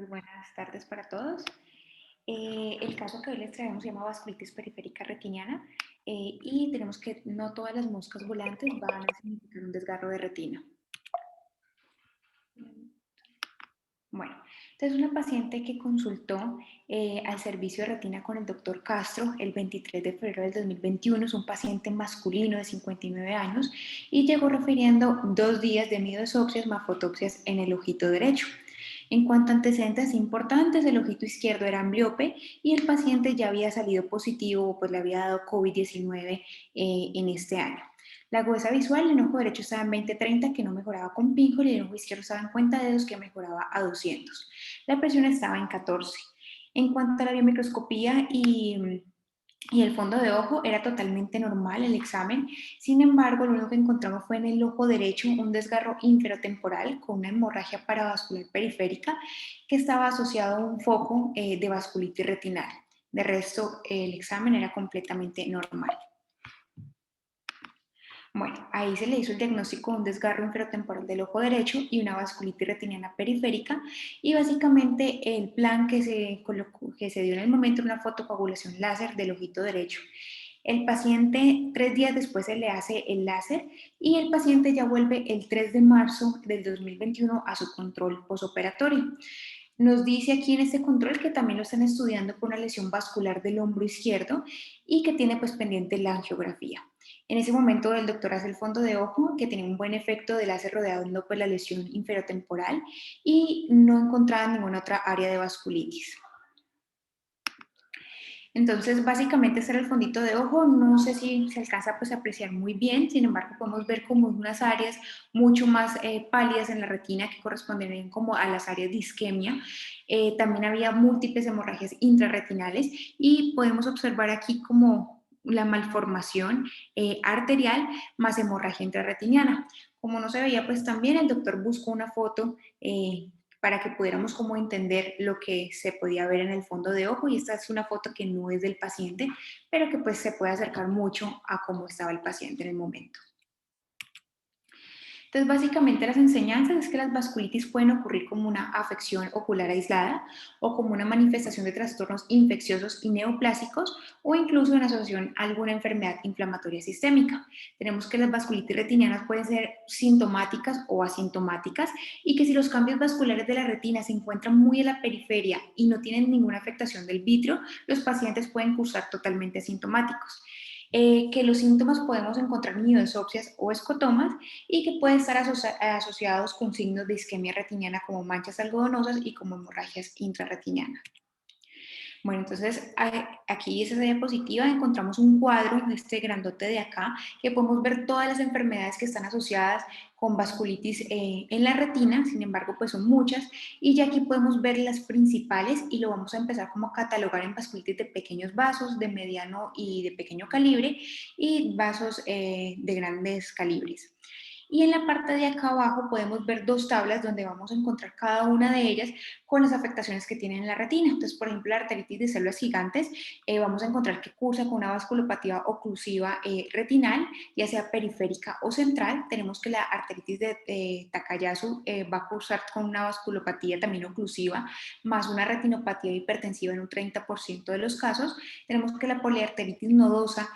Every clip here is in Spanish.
Muy buenas tardes para todos. El caso que hoy les traemos se llama vasculitis periférica retiniana y tenemos que no todas las moscas volantes van a significar un desgarro de retina. Bueno, entonces una paciente que consultó al servicio de retina con el doctor Castro el 23 de febrero del 2021, es un paciente masculino de 59 años y llegó refiriendo 2 días de miodeopsias más fotopsias en el ojito derecho. En cuanto a antecedentes importantes, el ojito izquierdo era ambliope y el paciente ya había salido positivo, pues le había dado COVID-19 en este año. La agudeza visual, el ojo derecho estaba en 20/30, que no mejoraba con píncola, y el ojo izquierdo estaba en cuenta de dedos, que mejoraba a 200. La presión estaba en 14. En cuanto a la biomicroscopía y el fondo de ojo, era totalmente normal el examen. Sin embargo, lo único que encontramos fue en el ojo derecho un desgarro inferotemporal con una hemorragia paravascular periférica que estaba asociado a un foco de vasculitis retinal. De resto, el examen era completamente normal. Bueno, ahí se le hizo el diagnóstico de un desgarro inferotemporal del ojo derecho y una vasculitis retiniana periférica, y básicamente el plan que se colocó, que se dio en el momento, era una fotocoagulación láser del ojito derecho. El paciente 3 días después se le hace el láser y el paciente ya vuelve el 3 de marzo del 2021 a su control posoperatorio. Nos dice aquí en este control que también lo están estudiando por una lesión vascular del hombro izquierdo y que tiene pues pendiente la angiografía. En ese momento el doctor hace el fondo de ojo, que tenía un buen efecto del láser rodeando pues la lesión inferotemporal, y no encontraba ninguna otra área de vasculitis. Entonces, básicamente este era el fondito de ojo. No sé si se alcanza pues, a apreciar muy bien, sin embargo, podemos ver como unas áreas mucho más pálidas en la retina que corresponderían como a las áreas de isquemia. También había múltiples hemorragias intrarretinales y podemos observar aquí como la malformación arterial más hemorragia intrarretiniana. Como no se veía, pues también el doctor buscó una foto para que pudiéramos como entender lo que se podía ver en el fondo de ojo, y esta es una foto que no es del paciente, pero que pues se puede acercar mucho a cómo estaba el paciente en el momento. Entonces, básicamente las enseñanzas es que las vasculitis pueden ocurrir como una afección ocular aislada o como una manifestación de trastornos infecciosos y neoplásicos, o incluso en asociación a alguna enfermedad inflamatoria sistémica. Tenemos que las vasculitis retinianas pueden ser sintomáticas o asintomáticas, y que si los cambios vasculares de la retina se encuentran muy en la periferia y no tienen ninguna afectación del vitrio, los pacientes pueden cursar totalmente asintomáticos. Que los síntomas podemos encontrar miodeopsias o escotomas, y que pueden estar asociados con signos de isquemia retiniana como manchas algodonosas y como hemorragias intrarretinianas. Bueno, entonces aquí en esa diapositiva encontramos un cuadro, este grandote de acá, que podemos ver todas las enfermedades que están asociadas con vasculitis en la retina. Sin embargo, pues son muchas, y ya aquí podemos ver las principales y lo vamos a empezar como a catalogar en vasculitis de pequeños vasos, de mediano y de pequeño calibre, y vasos de grandes calibres. Y en la parte de acá abajo podemos ver dos tablas donde vamos a encontrar cada una de ellas con las afectaciones que tienen en la retina. Entonces, por ejemplo, la arteritis de células gigantes, vamos a encontrar que cursa con una vasculopatía oclusiva retinal, ya sea periférica o central. Tenemos que la arteritis de Takayasu va a cursar con una vasculopatía también oclusiva, más una retinopatía hipertensiva en un 30% de los casos. Tenemos que la poliarteritis nodosa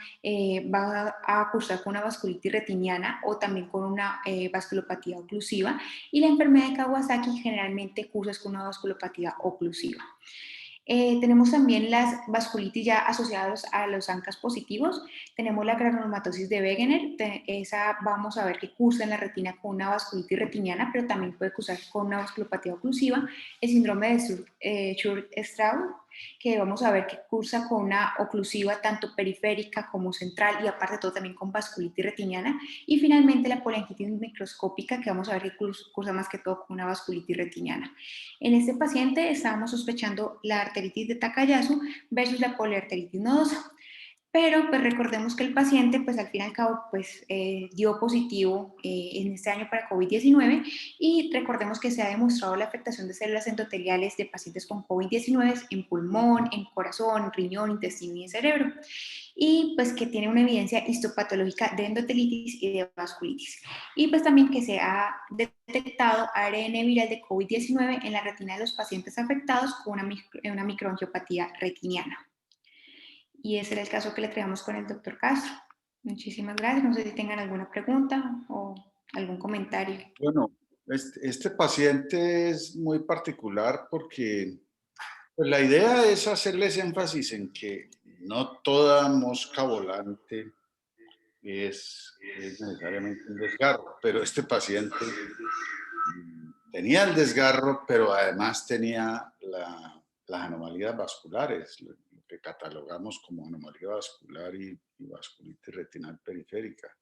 va a cursar con una vasculitis retiniana o también con una vasculopatía oclusiva, y la enfermedad de Kawasaki generalmente cursa con una vasculopatía oclusiva. Tenemos también las vasculitis ya asociadas a los ANCAs positivos. Tenemos la granulomatosis de Wegener, esa vamos a ver que cursa en la retina con una vasculitis retiniana, pero también puede cursar con una vasculopatía oclusiva. El síndrome de Church-Strauss, que vamos a ver que cursa con una oclusiva tanto periférica como central, y aparte de todo también con vasculitis retiniana. Y finalmente la poliangitis microscópica, que vamos a ver que cursa más que todo con una vasculitis retiniana. En este paciente estábamos sospechando la arteritis de Takayasu versus la poliarteritis nodosa. Pero pues recordemos que el paciente pues al fin y al cabo pues dio positivo en este año para COVID-19 y recordemos que se ha demostrado la afectación de células endoteliales de pacientes con COVID-19 en pulmón, en corazón, riñón, intestino y en cerebro y pues que tiene una evidencia histopatológica de endotelitis y de vasculitis. Y pues también que se ha detectado ARN viral de COVID-19 en la retina de los pacientes afectados con una microangiopatía retiniana. Y ese era el caso que le traíamos con el doctor Castro. Muchísimas gracias. No sé si tengan alguna pregunta o algún comentario. Bueno, este paciente es muy particular porque pues, la idea es hacerles énfasis en que no toda mosca volante es necesariamente un desgarro, pero este paciente tenía el desgarro, pero además tenía las anomalías vasculares, lo que catalogamos como anomalía vascular y vasculitis retinal periférica.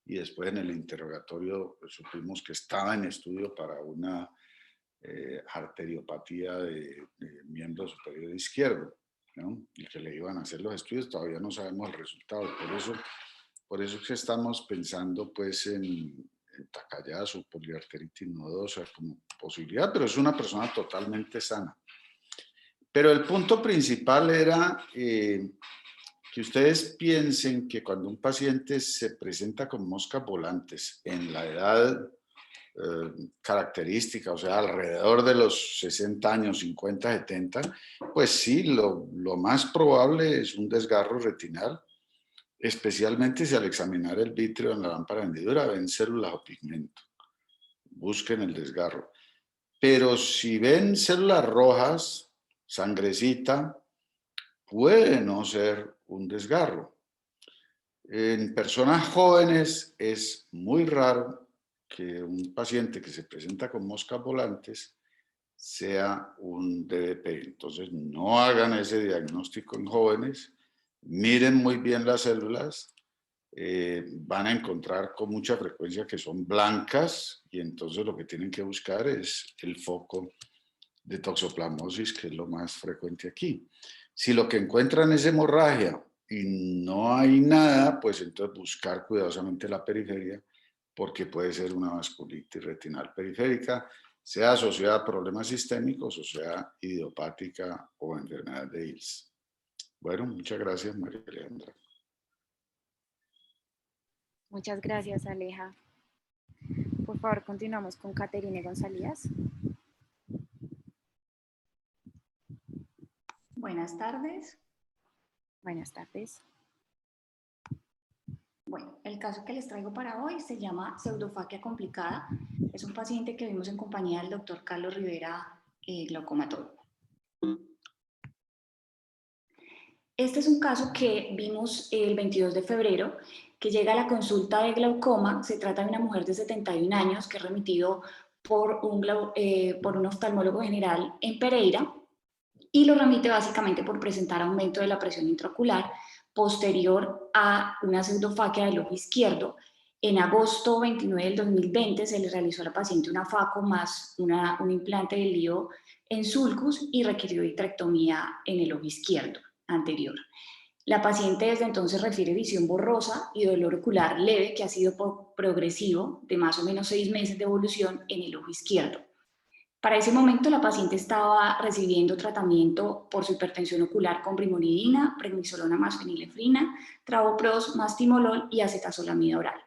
Y después en el interrogatorio pues, supimos que estaba en estudio para una arteriopatía de miembro superior izquierdo, ¿no? Y que le iban a hacer los estudios, todavía no sabemos el resultado. Por eso es que estamos pensando pues en Takayasu, poliarteritis nodosa como posibilidad, pero es una persona totalmente sana. Pero el punto principal era que ustedes piensen que cuando un paciente se presenta con moscas volantes en la edad característica, o sea, alrededor de los 60 años, 50, 70, pues sí, lo más probable es un desgarro retinal, especialmente si al examinar el vítreo en la lámpara hendidura ven células o pigmento. Busquen el desgarro. Pero si ven células rojas, sangrecita, puede no ser un desgarro. En personas jóvenes es muy raro que un paciente que se presenta con moscas volantes sea un DDP. Entonces, no hagan ese diagnóstico en jóvenes, miren muy bien las células, van a encontrar con mucha frecuencia que son blancas y entonces lo que tienen que buscar es el foco de toxoplasmosis, que es lo más frecuente aquí. Si lo que encuentran es hemorragia y no hay nada, pues entonces buscar cuidadosamente la periferia, porque puede ser una vasculitis retinal periférica, sea asociada a problemas sistémicos o sea idiopática o enfermedad de Hils. Bueno, muchas gracias, María Alejandra. Muchas gracias, Aleja. Por favor, continuamos con Caterine González. Buenas tardes. Buenas tardes. Bueno, el caso que les traigo para hoy se llama pseudofaquia complicada. Es un paciente que vimos en compañía del doctor Carlos Rivera, glaucomatólogo. Este es un caso que vimos el 22 de febrero, que llega a la consulta de glaucoma. Se trata de una mujer de 71 años que es remitido por un oftalmólogo general en Pereira y lo remite básicamente por presentar aumento de la presión intraocular posterior a una pseudofaquia del ojo izquierdo. En agosto 29 del 2020 se le realizó a la paciente una FACO más un implante de lío en sulcus y requirió vitrectomía en el ojo izquierdo anterior. La paciente desde entonces refiere visión borrosa y dolor ocular leve que ha sido progresivo de más o menos 6 meses de evolución en el ojo izquierdo. Para ese momento la paciente estaba recibiendo tratamiento por su hipertensión ocular con brimonidina, prednisolona más fenilefrina, travoprost más timolol y acetazolamida oral.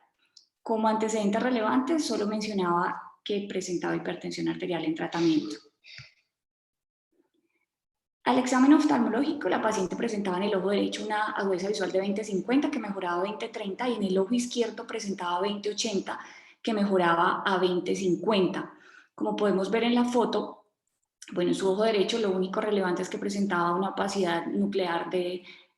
Como antecedentes relevantes solo mencionaba que presentaba hipertensión arterial en tratamiento. Al examen oftalmológico, la paciente presentaba en el ojo derecho una agudeza visual de 20/50 que mejoraba a 20/30 y en el ojo izquierdo presentaba 20/80 que mejoraba a 20/50. Como podemos ver en la foto, bueno, en su ojo derecho lo único relevante es que presentaba una opacidad nuclear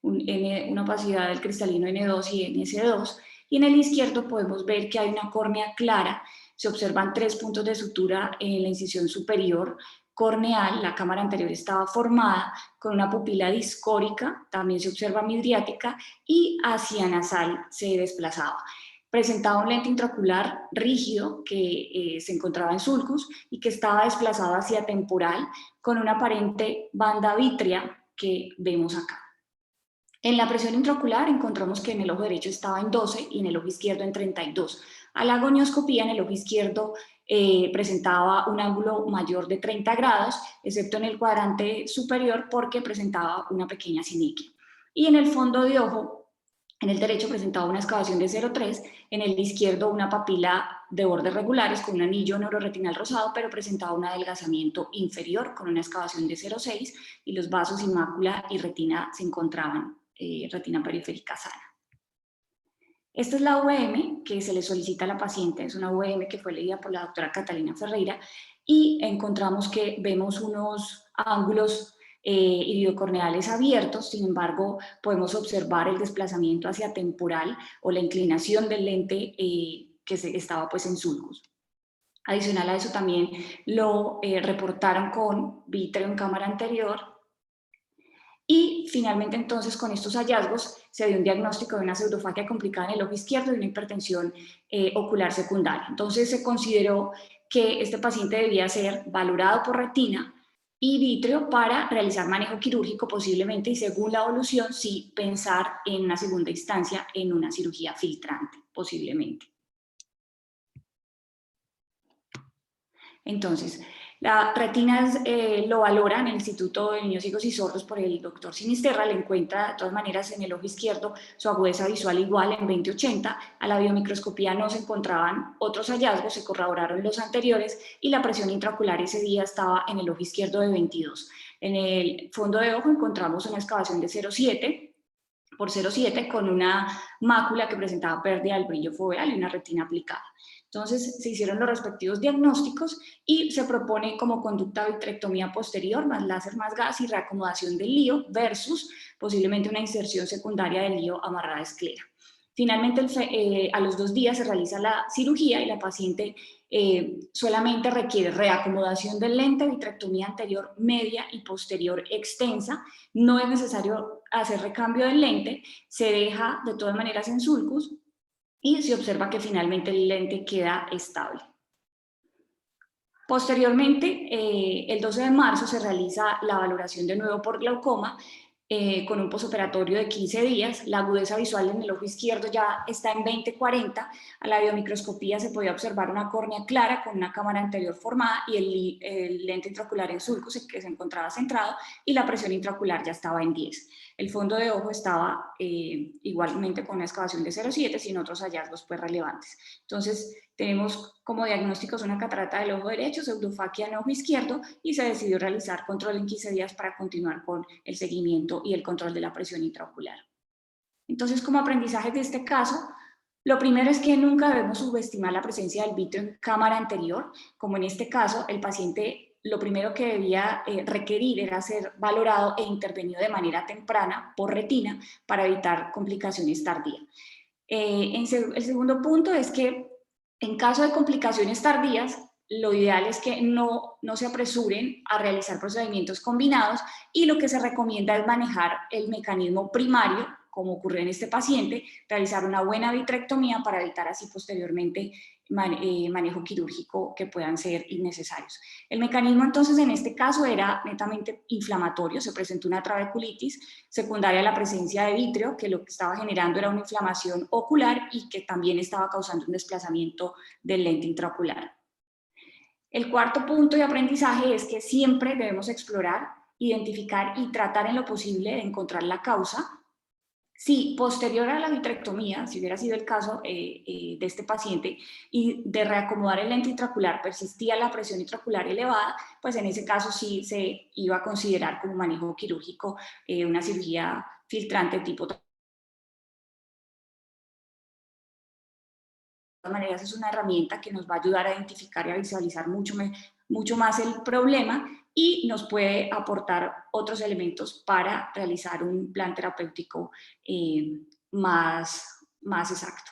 una opacidad del cristalino N2 y NS2, y en el izquierdo podemos ver que hay una córnea clara. Se observan 3 puntos de sutura en la incisión superior corneal. La cámara anterior estaba formada con una pupila discórica, también se observa midriática, y hacia nasal se desplazaba. Presentaba un lente intraocular rígido que se encontraba en sulcus y que estaba desplazado hacia temporal con una aparente banda vítrea que vemos acá. En la presión intraocular encontramos que en el ojo derecho estaba en 12 y en el ojo izquierdo en 32. A la gonioscopía en el ojo izquierdo presentaba un ángulo mayor de 30 grados, excepto en el cuadrante superior porque presentaba una pequeña siniquia. Y en el fondo de ojo, en el derecho presentaba una excavación de 0,3, en el izquierdo una papila de bordes regulares con un anillo neuroretinal rosado, pero presentaba un adelgazamiento inferior con una excavación de 0,6 y los vasos y mácula y retina se encontraban retina periférica sana. Esta es la VM que se le solicita a la paciente, es una VM que fue leída por la doctora Catalina Ferreira y encontramos que vemos unos ángulos iridocorneales abiertos, sin embargo podemos observar el desplazamiento hacia temporal o la inclinación del lente que estaba pues en sulcus. Adicional a eso también lo reportaron con vítreo en cámara anterior. Y finalmente entonces con estos hallazgos se dio un diagnóstico de una pseudofagia complicada en el ojo izquierdo y una hipertensión ocular secundaria. Entonces se consideró que este paciente debía ser valorado por retina y vítreo para realizar manejo quirúrgico posiblemente y según la evolución sí pensar en una segunda instancia en una cirugía filtrante posiblemente. Entonces, la retina lo valora en el Instituto de Niños Ciegos y Sordos por el doctor Sinisterra, le encuentra de todas maneras en el ojo izquierdo su agudeza visual igual en 20/80, a la biomicroscopía no se encontraban otros hallazgos, se corroboraron los anteriores y la presión intraocular ese día estaba en el ojo izquierdo de 22. En el fondo de ojo encontramos una excavación de 0,7 por 0,7 con una mácula que presentaba pérdida del brillo foveal y una retina aplicada. Entonces se hicieron los respectivos diagnósticos y se propone como conducta vitrectomía posterior más láser más gas y reacomodación del lío versus posiblemente una inserción secundaria del lío amarrada a esclera. Finalmente, a los 2 días se realiza la cirugía y la paciente solamente requiere reacomodación del lente, vitrectomía anterior media y posterior extensa. No es necesario hacer recambio del lente, se deja de todas maneras en sulcus y se observa que finalmente el lente queda estable. Posteriormente, el 12 de marzo se realiza la valoración de nuevo por glaucoma con un posoperatorio de 15 días. La agudeza visual en el ojo izquierdo ya está en 20/40. A la biomicroscopía se podía observar una córnea clara con una cámara anterior formada y el lente intraocular en sulcus que se encontraba centrado y la presión intraocular ya estaba en 10. El fondo de ojo estaba igualmente con una excavación de 0,7 sin otros hallazgos pues, relevantes. Entonces, tenemos como diagnósticos una catarata del ojo derecho, pseudofagia en ojo izquierdo y se decidió realizar control en 15 días para continuar con el seguimiento y el control de la presión intraocular. Entonces, como aprendizaje de este caso, lo primero es que nunca debemos subestimar la presencia del vítreo en cámara anterior, como en este caso el paciente lo primero que debía requerir era ser valorado e intervenido de manera temprana por retina para evitar complicaciones tardías. El segundo punto es que en caso de complicaciones tardías, lo ideal es que no se apresuren a realizar procedimientos combinados y lo que se recomienda es manejar el mecanismo primario, como ocurrió en este paciente, realizar una buena vitrectomía para evitar así posteriormente manejo quirúrgico que puedan ser innecesarios. El mecanismo entonces en este caso era netamente inflamatorio, se presentó una trabeculitis secundaria a la presencia de vítreo, que lo que estaba generando era una inflamación ocular y que también estaba causando un desplazamiento del lente intraocular. El cuarto punto de aprendizaje es que siempre debemos explorar, identificar y tratar en lo posible de encontrar la causa. Si posterior a la vitrectomía, si hubiera sido el caso de este paciente, y de reacomodar el lente intraocular persistía la presión intraocular elevada, pues en ese caso sí se iba a considerar como manejo quirúrgico una cirugía filtrante tipo. De todas maneras es una herramienta que nos va a ayudar a identificar y a visualizar mucho más el problema y nos puede aportar otros elementos para realizar un plan terapéutico más exacto.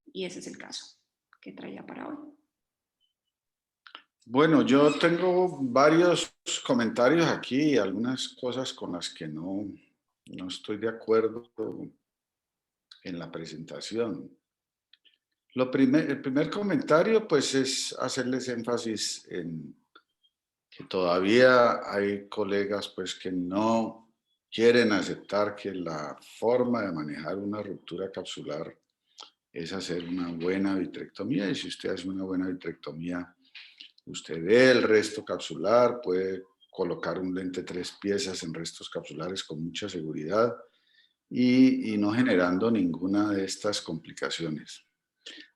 Y ese es el caso que traía para hoy. Bueno, yo tengo varios comentarios aquí, algunas cosas con las que no estoy de acuerdo en la presentación. El primer comentario pues es hacerles énfasis en que todavía hay colegas pues que no quieren aceptar que la forma de manejar una ruptura capsular es hacer una buena vitrectomía, y si usted hace una buena vitrectomía, usted ve el resto capsular, puede colocar un lente 3 piezas en restos capsulares con mucha seguridad y no generando ninguna de estas complicaciones.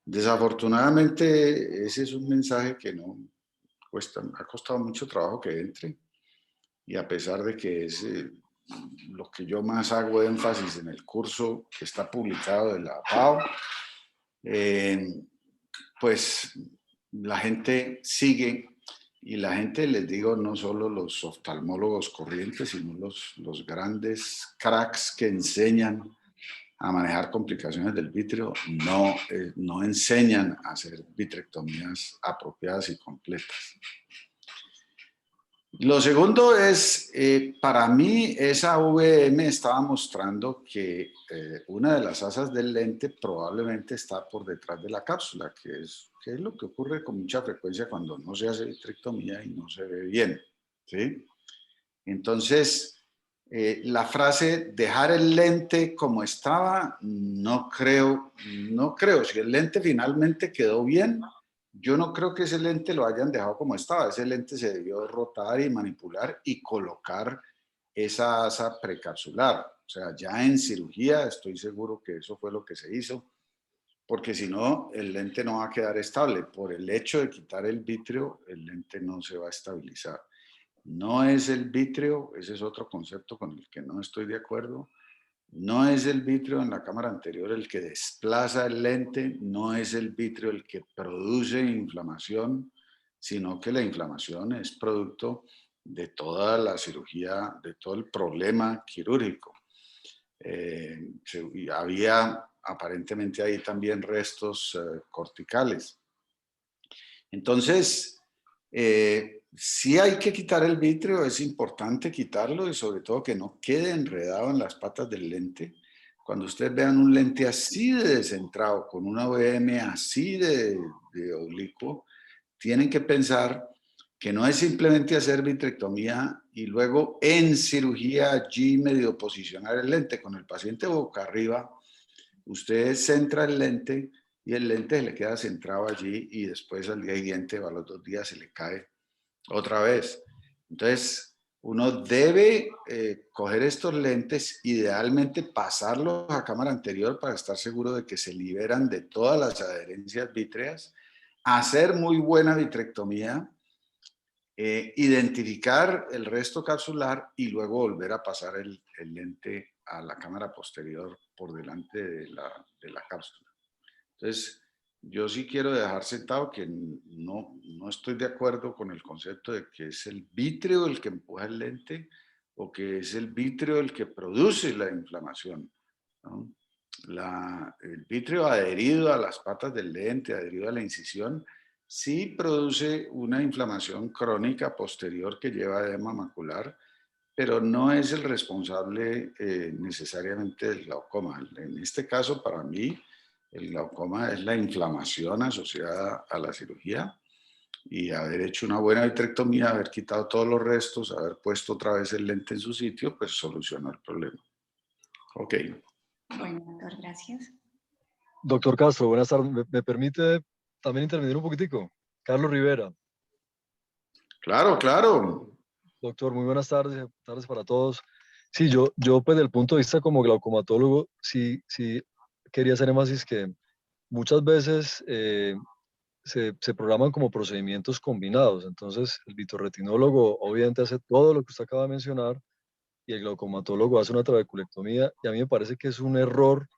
Desafortunadamente, ese es un mensaje que no cuesta, ha costado mucho trabajo que entre, y a pesar de que es lo que yo más hago énfasis en el curso que está publicado de la PAO, pues la gente sigue, y la gente, les digo, no solo los oftalmólogos corrientes, sino los grandes cracks que enseñan a manejar complicaciones del vítreo, no enseñan a hacer vitrectomías apropiadas y completas. Lo segundo es, para mí esa VM estaba mostrando que una de las asas del lente probablemente está por detrás de la cápsula, que es lo que ocurre con mucha frecuencia cuando no se hace vitrectomía y no se ve bien, ¿sí? Entonces, la frase dejar el lente como estaba, no creo. Si el lente finalmente quedó bien, yo no creo que ese lente lo hayan dejado como estaba. Ese lente se debió rotar y manipular y colocar esa asa precapsular. O sea, ya en cirugía estoy seguro que eso fue lo que se hizo, porque si no, el lente no va a quedar estable. Por el hecho de quitar el vítreo, el lente no se va a estabilizar. No es el vítreo, ese es otro concepto con el que no estoy de acuerdo. No es el vítreo en la cámara anterior el que desplaza el lente, no es el vítreo el que produce inflamación, sino que la inflamación es producto de toda la cirugía, de todo el problema quirúrgico. Había aparentemente ahí también restos corticales. Entonces, sí hay que quitar el vítreo, es importante quitarlo, y sobre todo que no quede enredado en las patas del lente. Cuando ustedes vean un lente así de descentrado, con una VM así de oblicuo, tienen que pensar que no es simplemente hacer vitrectomía y luego en cirugía allí medio posicionar el lente con el paciente boca arriba. Usted centra el lente y el lente se le queda centrado allí, y después al día siguiente o a los 2 días se le cae otra vez. Entonces, uno debe coger estos lentes, idealmente pasarlos a cámara anterior para estar seguro de que se liberan de todas las adherencias vítreas, hacer muy buena vitrectomía, identificar el resto capsular y luego volver a pasar el lente a la cámara posterior por delante de la cápsula. Entonces, yo sí quiero dejar sentado que no estoy de acuerdo con el concepto de que es el vítreo el que empuja el lente o que es el vítreo el que produce la inflamación, ¿no? El vítreo adherido a las patas del lente, adherido a la incisión, sí produce una inflamación crónica posterior que lleva a edema macular, pero no es el responsable necesariamente del glaucoma. En este caso, para mí, el glaucoma es la inflamación asociada a la cirugía, y haber hecho una buena vitrectomía, haber quitado todos los restos, haber puesto otra vez el lente en su sitio, pues solucionó el problema. Ok. Bueno, doctor, gracias. Doctor Castro, buenas tardes. ¿Me permite también intervenir un poquitico? Carlos Rivera. Claro, claro. Doctor, muy buenas tardes para todos. Sí, yo pues del punto de vista como glaucomatólogo, sí quería hacer énfasis que muchas veces se programan como procedimientos combinados. Entonces, el vitorretinólogo obviamente hace todo lo que usted acaba de mencionar y el glaucomatólogo hace una trabeculectomía, y a mí me parece que es un error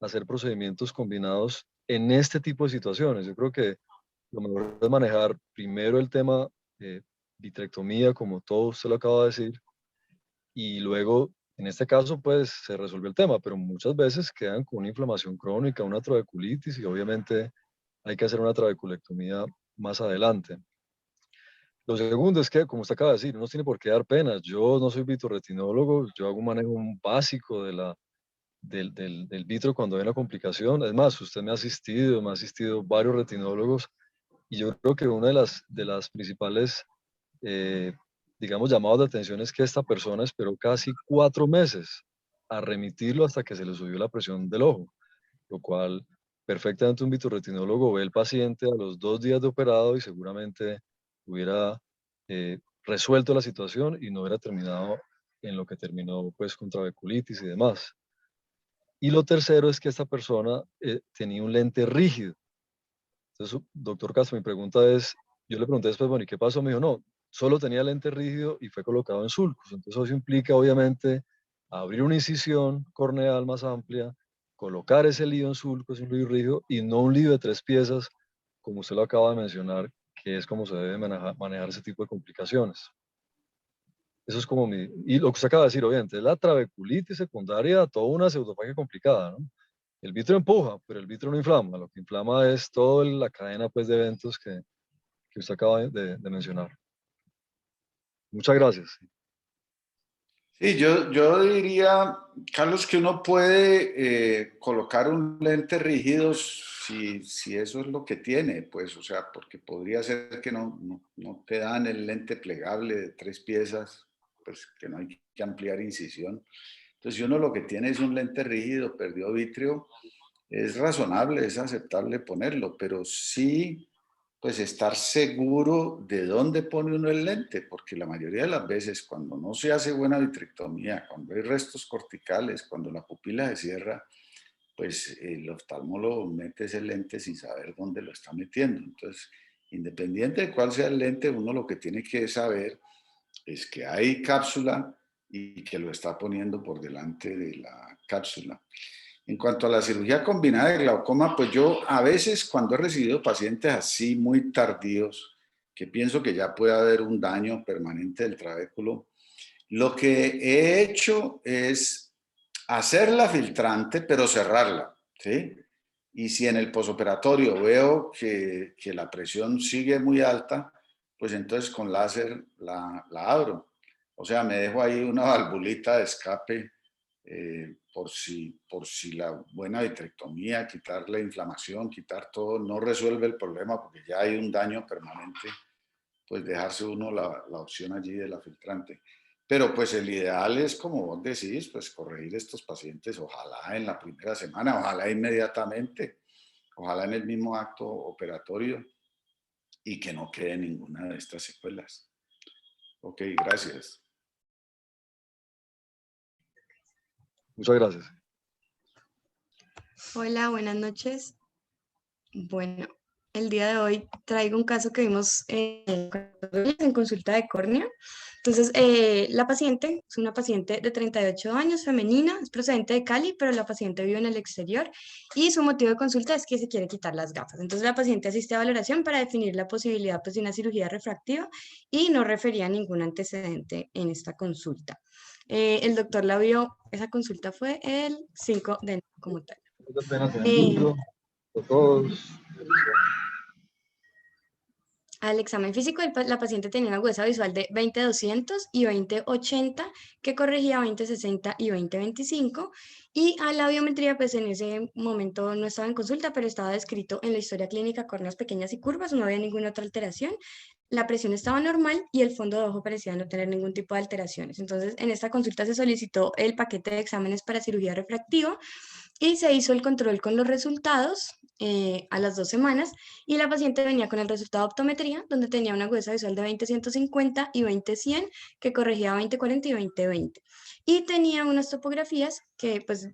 hacer procedimientos combinados en este tipo de situaciones. Yo creo que lo mejor es manejar primero el tema vitrectomía, como todo usted lo acaba de decir, y luego, en este caso, pues se resuelve el tema, pero muchas veces quedan con una inflamación crónica, una trabeculitis, y obviamente hay que hacer una trabeculectomía más adelante. Lo segundo es que, como usted acaba de decir, no nos tiene por qué dar pena. Yo no soy vitorretinólogo, yo hago un manejo básico del vitro cuando hay una complicación. Es más, usted me ha asistido varios retinólogos, y yo creo que una de las principales, digamos, llamados de atención es que esta persona esperó casi 4 meses a remitirlo hasta que se le subió la presión del ojo, lo cual perfectamente un vitroretinólogo ve el paciente a los 2 días de operado y seguramente hubiera resuelto la situación y no hubiera terminado en lo que terminó, pues, con trabeculitis y demás. Y lo tercero es que esta persona tenía un lente rígido. Entonces, doctor Castro, mi pregunta es, yo le pregunté después, bueno, ¿y qué pasó? Me dijo, no, solo tenía lente rígido y fue colocado en sulcos. Entonces eso implica, obviamente, abrir una incisión corneal más amplia, colocar ese lío en sulcos, un lío rígido, y no un lío de 3 piezas, como usted lo acaba de mencionar, que es como se debe manejar ese tipo de complicaciones. Eso es como mi... Y lo que usted acaba de decir, obviamente, es la trabeculitis secundaria, toda una pseudofagia complicada, ¿no? El vitro empuja, pero el vitro no inflama. Lo que inflama es toda la cadena, pues, de eventos que usted acaba de mencionar. Muchas gracias. Sí, yo diría, Carlos, que uno puede colocar un lente rígido si eso es lo que tiene, pues, o sea, porque podría ser que no te dan el lente plegable de 3 piezas, pues que no hay que ampliar incisión. Entonces, si uno lo que tiene es un lente rígido, perdió vitrio, es razonable, es aceptable ponerlo, pero sí, pues estar seguro de dónde pone uno el lente, porque la mayoría de las veces cuando no se hace buena vitrectomía, cuando hay restos corticales, cuando la pupila se cierra, pues el oftalmólogo mete ese lente sin saber dónde lo está metiendo. Entonces, independiente de cuál sea el lente, uno lo que tiene que saber es que hay cápsula y que lo está poniendo por delante de la cápsula. En cuanto a la cirugía combinada de glaucoma, pues yo a veces cuando he recibido pacientes así muy tardíos, que pienso que ya puede haber un daño permanente del trabéculo, lo que he hecho es hacerla filtrante, pero cerrarla, ¿sí? Y si en el posoperatorio veo que la presión sigue muy alta, pues entonces con láser la abro. O sea, me dejo ahí una valvulita de escape por si la buena vitrectomía, quitar la inflamación, quitar todo, no resuelve el problema porque ya hay un daño permanente, pues dejarse uno la opción allí de la filtrante. Pero pues el ideal es, como vos decís, pues corregir estos pacientes, ojalá en la primera semana, ojalá inmediatamente, ojalá en el mismo acto operatorio y que no quede ninguna de estas secuelas. Ok, gracias. Muchas gracias. Hola, buenas noches. Bueno, el día de hoy traigo un caso que vimos en consulta de córnea. Entonces, la paciente es una paciente de 38 años, femenina, es procedente de Cali, pero la paciente vive en el exterior y su motivo de consulta es que se quiere quitar las gafas. Entonces, la paciente asiste a valoración para definir la posibilidad, pues, de una cirugía refractiva y no refería a ningún antecedente en esta consulta. El doctor la vio, esa consulta fue el 5 de enero como tal. Todos. Al examen físico, la paciente tenía una agudeza visual de 20/200 y 20/80, que corregía 20/60 y 20/25. Y a la biometría, pues en ese momento no estaba en consulta, pero estaba descrito en la historia clínica córneas pequeñas y curvas, no había ninguna otra alteración. La presión estaba normal y el fondo de ojo parecía no tener ningún tipo de alteraciones. Entonces, en esta consulta se solicitó el paquete de exámenes para cirugía refractiva y se hizo el control con los resultados a las 2 semanas y la paciente venía con el resultado de optometría, donde tenía una agudeza visual de 20/150 y 20/100, que corregía 20/40 y 20/20. Y tenía unas topografías que pues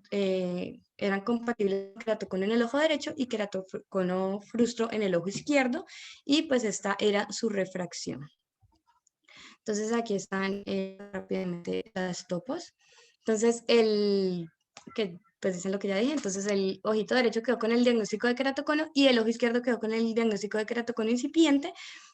eran compatibles con keratocono en el ojo derecho y keratocono frustro en el ojo izquierdo, y pues esta era su refracción. Entonces aquí están rápidamente las topos. Entonces que pues dicen lo que ya dije, entonces el ojito derecho quedó con el diagnóstico de keratocono y el ojo izquierdo quedó con el diagnóstico de keratocono incipiente,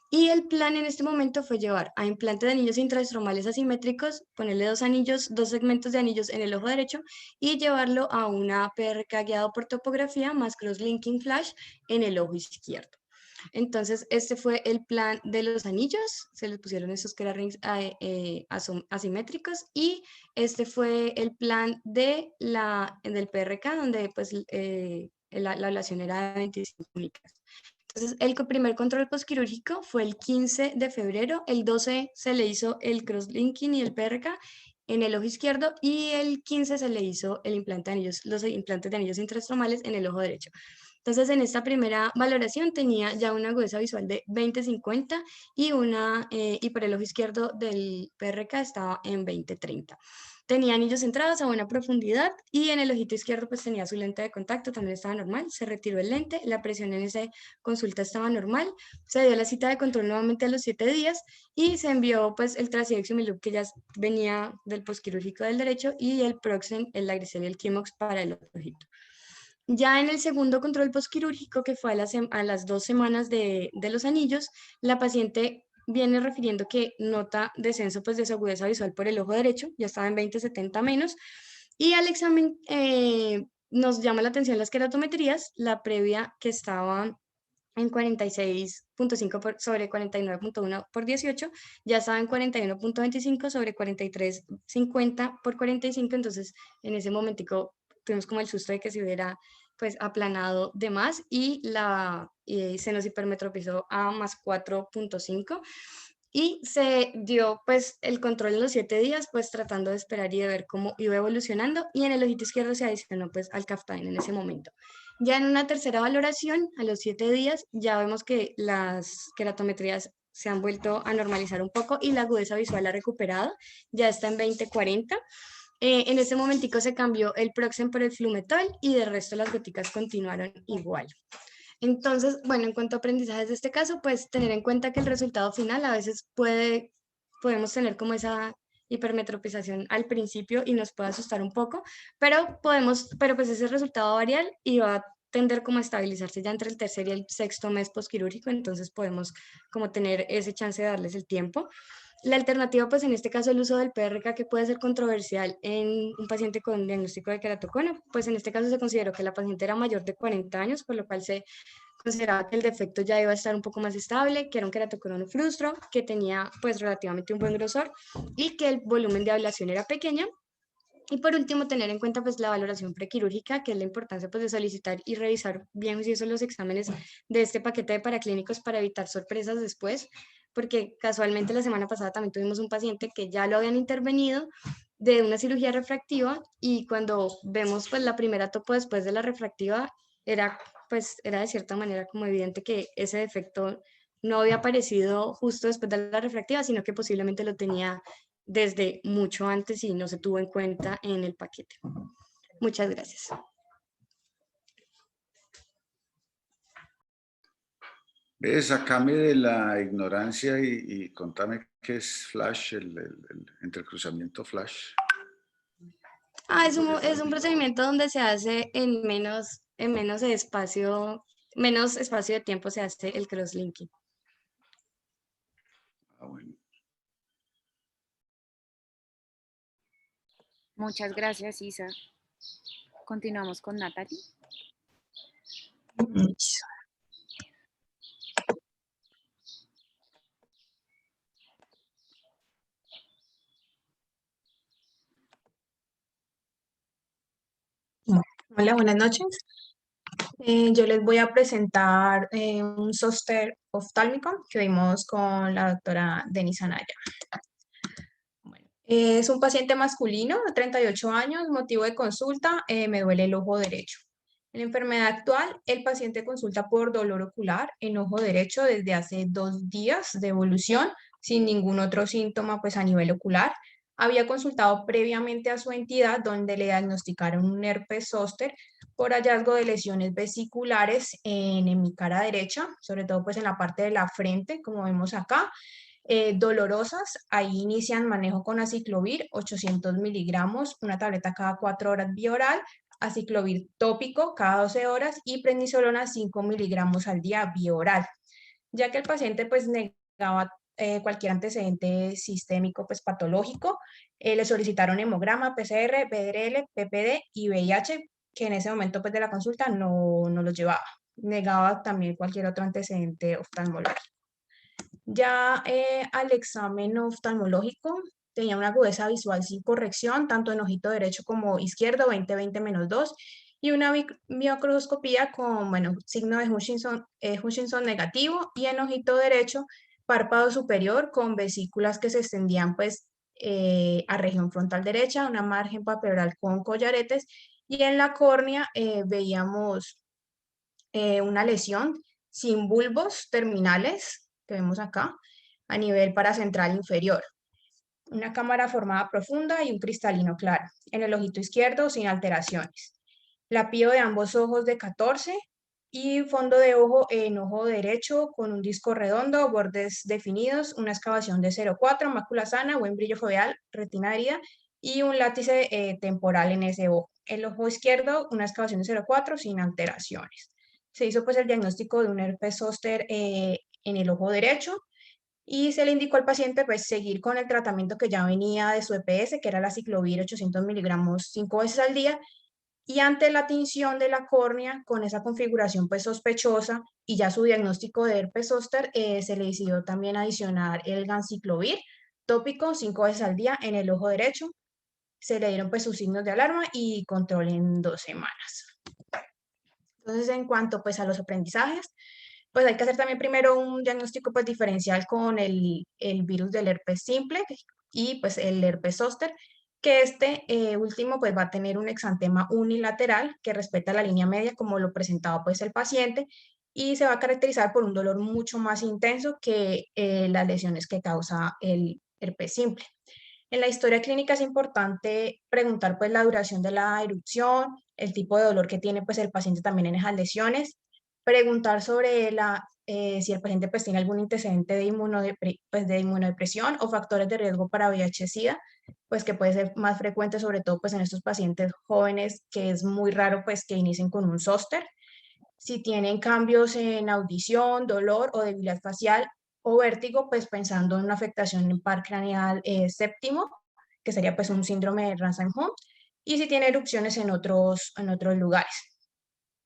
y el plan en este momento fue llevar a implante de anillos intraestromales asimétricos, ponerle 2 anillos, 2 segmentos de anillos en el ojo derecho y llevarlo a una PRK guiado por topografía más cross-linking flash en el ojo izquierdo. Entonces, este fue el plan de los anillos, se les pusieron esos Kera rings asimétricos, y este fue el plan del PRK, donde pues la ablación era de 25 únicas. Entonces, el primer control postquirúrgico fue el 15 de febrero, el 12 se le hizo el crosslinking y el PRK en el ojo izquierdo y el 15 se le hizo el implante de anillos, los implantes de anillos intraestromales en el ojo derecho. Entonces, en esta primera valoración tenía ya una agudeza visual de 20/50 y por el ojo izquierdo del PRK estaba en 20/30. Tenía anillos centrados a buena profundidad y en el ojito izquierdo pues tenía su lente de contacto, también estaba normal, se retiró el lente, la presión en esa consulta estaba normal, se dio la cita de control nuevamente a los 7 días y se envió pues el Trasidex que ya venía del postquirúrgico del derecho y el Proxen, el Lagrizel y el Kimox para el otro ojito. Ya en el segundo control postquirúrgico, que fue a las 2 semanas de los anillos, la paciente viene refiriendo que nota descenso pues, de su agudeza visual por el ojo derecho, ya estaba en 20/70 menos, y al examen nos llama la atención las queratometrías, la previa que estaba en 46.5 sobre 49.1 por 18, ya estaba en 41.25 sobre 43.50 por 45, entonces en ese momentico tuvimos como el susto de que se hubiera pues aplanado de más y se nos hipermetropizó a más 4.5 y se dio pues el control en los 7 días pues tratando de esperar y de ver cómo iba evolucionando y en el ojito izquierdo se adicionó pues al Captain en ese momento. Ya en una tercera valoración, a los 7 días, ya vemos que las queratometrías se han vuelto a normalizar un poco y la agudeza visual ha recuperado, ya está en 20/40. En ese momentico se cambió el Proxen por el Flumetol y de resto las goticas continuaron igual. Entonces, bueno, en cuanto a aprendizajes de este caso, pues tener en cuenta que el resultado final a veces podemos tener como esa hipermetropización al principio y nos puede asustar un poco, pero pues ese resultado va a variar y va a tender como a estabilizarse ya entre el tercer y el sexto mes postquirúrgico, entonces podemos como tener ese chance de darles el tiempo. La alternativa, pues en este caso el uso del PRK que puede ser controversial en un paciente con diagnóstico de queratocono, pues en este caso se consideró que la paciente era mayor de 40 años, por lo cual se consideraba que el defecto ya iba a estar un poco más estable, que era un queratocono no frustro, que tenía pues relativamente un buen grosor y que el volumen de ablación era pequeño. Y por último, tener en cuenta pues la valoración prequirúrgica, que es la importancia pues de solicitar y revisar bien si son los exámenes de este paquete de paraclínicos para evitar sorpresas después, porque casualmente la semana pasada también tuvimos un paciente que ya lo habían intervenido de una cirugía refractiva y cuando vemos pues la primera topo después de la refractiva era de cierta manera como evidente que ese defecto no había aparecido justo después de la refractiva, sino que posiblemente lo tenía desde mucho antes y no se tuvo en cuenta en el paquete. Muchas gracias. Sacame de la ignorancia y contame qué es FLASH, el entrecruzamiento FLASH. Es un procedimiento donde se hace en menos espacio de tiempo se hace el crosslinking. Bueno. Muchas gracias, Isa. Continuamos con Natalie. Hola, buenas noches. Yo les voy a presentar un zóster oftálmico que vimos con la doctora Denise Anaya. Bueno, es un paciente masculino de 38 años, motivo de consulta, me duele el ojo derecho. En la enfermedad actual, el paciente consulta por dolor ocular en ojo derecho desde hace 2 días de evolución, sin ningún otro síntoma pues, a nivel ocular. Había consultado previamente a su entidad donde le diagnosticaron un herpes zóster por hallazgo de lesiones vesiculares en mi cara derecha, sobre todo pues en la parte de la frente, como vemos acá, dolorosas. Ahí inician manejo con aciclovir, 800 miligramos, una tableta cada 4 horas vía oral, aciclovir tópico cada 12 horas y prednisolona 5 miligramos al día vía oral. Ya que el paciente pues negaba cualquier antecedente sistémico pues patológico, le solicitaron hemograma, PCR, BRL, PPD y VIH, que en ese momento pues de la consulta no los llevaba. Negaba también cualquier otro antecedente oftalmológico. Ya al examen oftalmológico tenía una agudeza visual sin corrección, tanto en ojito derecho como izquierdo, 20/20 menos 2, y una microscopía con, bueno, signo de Hutchinson negativo, y en ojito derecho, párpado superior con vesículas que se extendían pues a región frontal derecha, una margen palpebral con collaretes, y en la córnea veíamos una lesión sin bulbos terminales, que vemos acá, a nivel paracentral inferior. Una cámara formada profunda y un cristalino claro. En el ojito izquierdo sin alteraciones. Lapío de ambos ojos de 14 y fondo de ojo en ojo derecho con un disco redondo, bordes definidos, una excavación de 0,4, mácula sana, buen brillo foveal, retina herida y un látice temporal en ese ojo. El ojo izquierdo, una excavación de 0,4 sin alteraciones. Se hizo pues el diagnóstico de un herpes zóster en el ojo derecho y se le indicó al paciente pues seguir con el tratamiento que ya venía de su EPS, que era la ciclovir 800 miligramos 5 veces al día, y ante la tinción de la córnea con esa configuración pues sospechosa y ya su diagnóstico de herpes zóster, se le decidió también adicionar el ganciclovir tópico 5 veces al día en el ojo derecho. Se le dieron pues sus signos de alarma y control en 2 semanas. Entonces, en cuanto pues a los aprendizajes, pues hay que hacer también primero un diagnóstico pues diferencial con el virus del herpes simple y pues el herpes zóster, que este último pues va a tener un exantema unilateral que respeta la línea media como lo presentaba pues el paciente, y se va a caracterizar por un dolor mucho más intenso que las lesiones que causa el herpes simple. En la historia clínica es importante preguntar pues la duración de la erupción, el tipo de dolor que tiene pues el paciente también en esas lesiones, preguntar sobre si el paciente pues tiene algún antecedente de, de inmunodepresión o factores de riesgo para VIH-Sida, pues que puede ser más frecuente sobre todo pues en estos pacientes jóvenes, que es muy raro pues que inicien con un zóster. Si tienen cambios en audición, dolor o debilidad facial o vértigo, pues pensando en una afectación en par craneal séptimo, que sería pues un síndrome de Ransom-Hunt, y si tiene erupciones en otros lugares.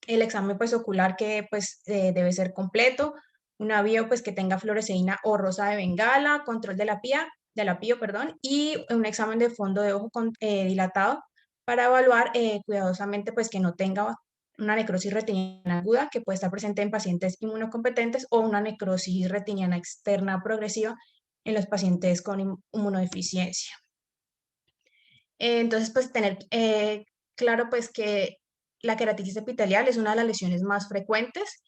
El examen pues ocular que pues debe ser completo, una bio pues que tenga fluoresceína o rosa de bengala, control de la pío, perdón, y un examen de fondo de ojo dilatado para evaluar cuidadosamente pues que no tenga una necrosis retiniana aguda que puede estar presente en pacientes inmunocompetentes o una necrosis retiniana externa progresiva en los pacientes con inmunodeficiencia. Entonces, pues tener claro pues que la queratitis epitelial es una de las lesiones más frecuentes,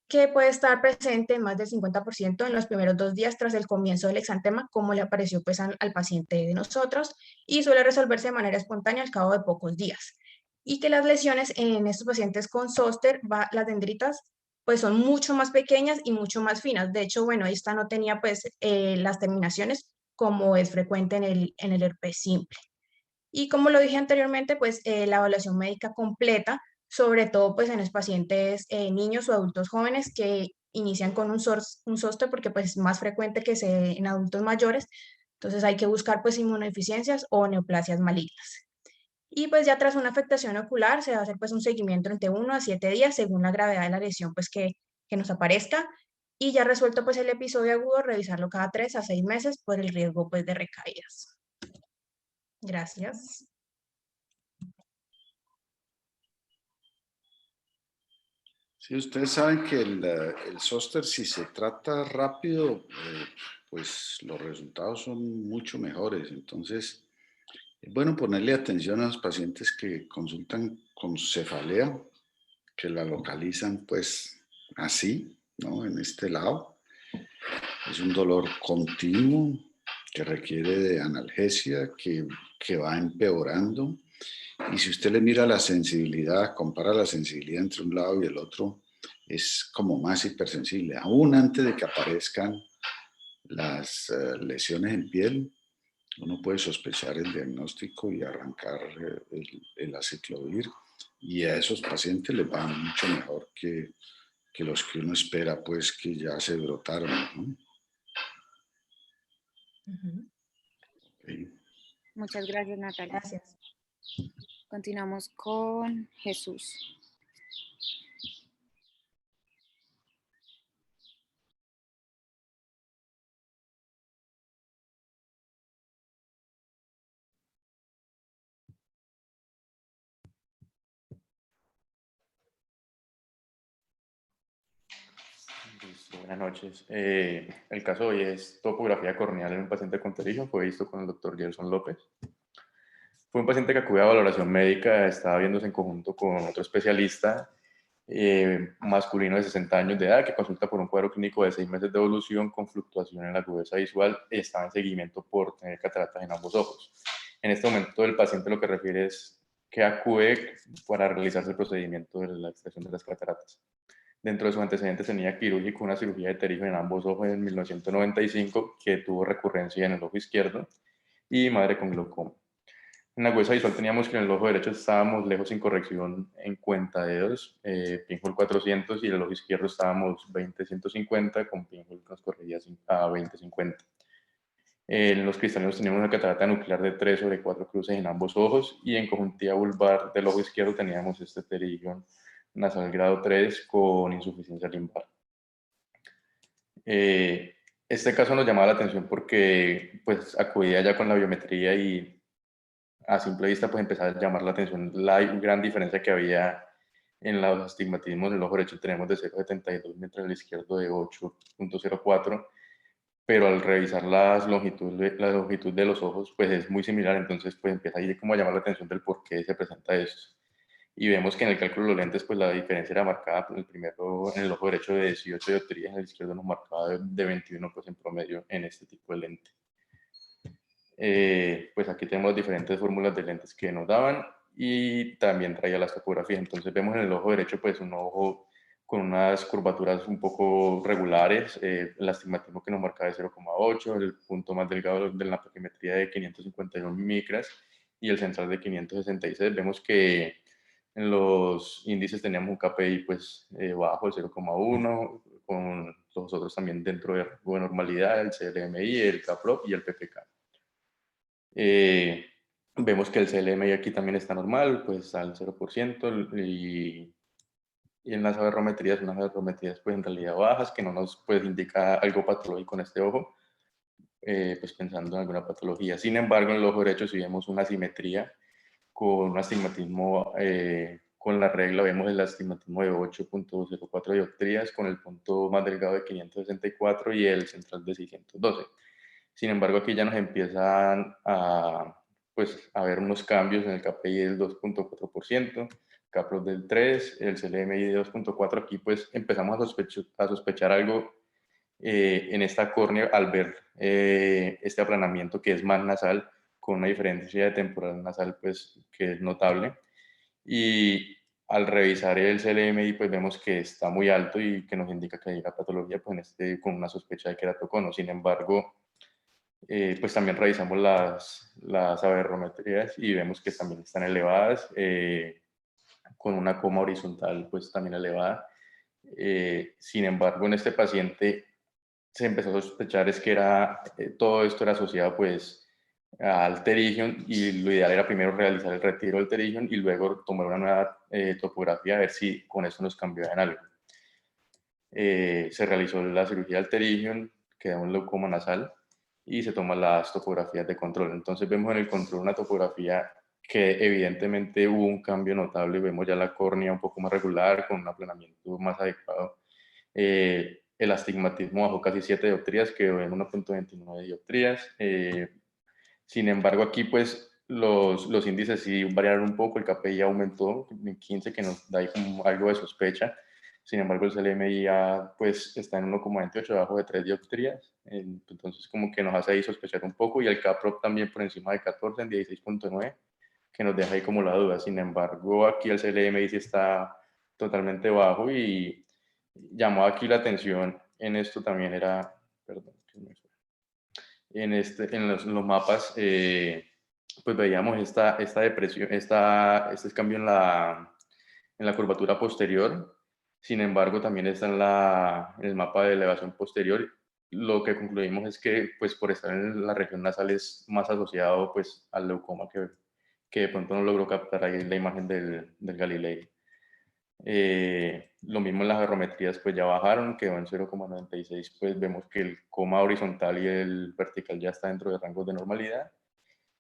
que puede estar presente en más del 50% en los primeros 2 días tras el comienzo del exantema, como le apareció pues al paciente de nosotros, y suele resolverse de manera espontánea al cabo de pocos días. Y que las lesiones en estos pacientes con zóster, las dendritas, pues son mucho más pequeñas y mucho más finas. De hecho, bueno, esta no tenía pues las terminaciones como es frecuente en el herpes simple. Y como lo dije anteriormente, pues la evaluación médica completa, sobre todo pues en los pacientes niños o adultos jóvenes que inician con un zóster, porque pues es más frecuente que se en adultos mayores, entonces hay que buscar pues inmunodeficiencias o neoplasias malignas. Y pues ya tras una afectación ocular se va a hacer pues un seguimiento entre 1 a 7 días según la gravedad de la lesión pues que nos aparezca, y ya resuelto pues el episodio agudo, revisarlo cada 3 a 6 meses por el riesgo pues de recaídas. Gracias. Sí, ustedes saben que el zóster, si se trata rápido, pues los resultados son mucho mejores. Entonces, es bueno ponerle atención a los pacientes que consultan con cefalea, que la localizan pues así, ¿no? En este lado. Es un dolor continuo que requiere de analgesia, que va empeorando. Y si usted le mira la sensibilidad, compara la sensibilidad entre un lado y el otro, es como más hipersensible. Aún antes de que aparezcan las lesiones en piel, uno puede sospechar el diagnóstico y arrancar el aciclovir, y a esos pacientes les va mucho mejor que los que uno espera pues que ya se brotaron, ¿no? Okay. Muchas gracias, Natalia. Gracias. Continuamos con Jesús. Buenas noches. El caso de hoy es topografía corneal en un paciente con pterygium. Fue visto con el doctor Gerson López. Fue un paciente que acudió a valoración médica, estaba viéndose en conjunto con otro especialista masculino de 60 años de edad que consulta por un cuadro clínico de 6 meses de evolución con fluctuación en la agudeza visual y estaba en seguimiento por tener cataratas en ambos ojos. En este momento el paciente lo que refiere es que acude para realizarse el procedimiento de la extracción de las cataratas. Dentro de sus antecedentes tenía quirúrgico una cirugía de pterygium en ambos ojos en 1995 que tuvo recurrencia en el ojo izquierdo y madre con glaucoma. En la agudeza visual teníamos que en el ojo derecho estábamos lejos sin corrección en cuentadedos, pinhole 400, y en el ojo izquierdo estábamos 20-150 con pinhole que nos corregía a 20-50. En los cristalinos teníamos una catarata nuclear de 3/4 cruces en ambos ojos y en conjuntiva vulvar del ojo izquierdo teníamos este pterygium nasal grado 3 con insuficiencia limbar. Este caso nos llamaba la atención porque pues acudía ya con la biometría y a simple vista pues empezaba a llamar la atención la gran diferencia que había en los astigmatismos. En el ojo derecho tenemos de 0,72 mientras en el izquierdo de 8,04, pero al revisar la longitud de los ojos pues es muy similar, entonces pues empieza ahí como a llamar la atención del por qué se presenta esto. Y vemos que en el cálculo de los lentes, pues la diferencia era marcada. En el primero, en el ojo derecho de 18 dioptrías, en el izquierdo nos marcaba de 21, pues en promedio en este tipo de lente. Pues aquí tenemos diferentes fórmulas de lentes que nos daban y también traía las topografías. Entonces vemos en el ojo derecho, pues un ojo con unas curvaturas un poco regulares, el astigmatismo que nos marcaba de 0,8, el punto más delgado de la paquimetría de 551 micras y el central de 566. Vemos que en los índices teníamos un KPI pues bajo de 0,1, con los otros también dentro de rango de normalidad, el CLMI, el CAPROP y el PPK. Vemos que el CLMI aquí también está normal, pues al 0%, y en las aberrometrías, unas aberrometrías pues en realidad bajas, que no nos pues indica algo patológico en este ojo, pues pensando en alguna patología. Sin embargo, en el ojo derecho sí vemos una asimetría con un astigmatismo con la regla. Vemos el astigmatismo de 8,04 dioptrías con el punto más delgado de 564 y el central de 612. Sin embargo, aquí ya nos empiezan pues, a ver unos cambios en el KPI del 2,4%, CAPROS del 3, el CLMI de 2,4. Aquí pues empezamos a sospechar algo en esta córnea al ver este aplanamiento que es más nasal, con una diferencia de temporal nasal pues que es notable. Y al revisar el CLMI pues vemos que está muy alto y que nos indica que hay una patología pues, con una sospecha de queratocono. Sin embargo, pues también revisamos las aberrometrías y vemos que también están elevadas, con una coma horizontal pues también elevada. Sin embargo, en este paciente se empezó a sospechar es que todo esto era asociado pues al pterygium, y lo ideal era primero realizar el retiro del pterygium y luego tomar una nueva topografía a ver si con eso nos cambiaba en algo. Se realizó la cirugía del pterygium, quedó un glaucoma nasal y se toman las topografías de control. Entonces vemos en el control una topografía que evidentemente hubo un cambio notable. Vemos ya la córnea un poco más regular, con un aplanamiento más adecuado. El astigmatismo bajó casi 7 dioptrías, quedó en 1,29 dioptrías. Sin embargo, aquí pues los índices sí variaron un poco. El KPI aumentó en 15, que nos da ahí como algo de sospecha. Sin embargo, el CLMI ya pues está en 1,28, debajo de 3 dioptrías. Entonces como que nos hace ahí sospechar un poco. Y el CAPROP también por encima de 14, en 16,9, que nos deja ahí como la duda. Sin embargo, aquí el CLMI sí está totalmente bajo, y llamó aquí la atención en esto también era, perdón, en los mapas, pues veíamos esta depresión, este cambio en la curvatura posterior. Sin embargo, también está en el mapa de elevación posterior. Lo que concluimos es que, pues, por estar en la región nasal es más asociado, pues, al leucoma, que de pronto no logró captar ahí la imagen del Galilei. Lo mismo en las barometrías, pues ya bajaron, quedó en 0,96, pues vemos que el coma horizontal y el vertical ya está dentro de rangos de normalidad.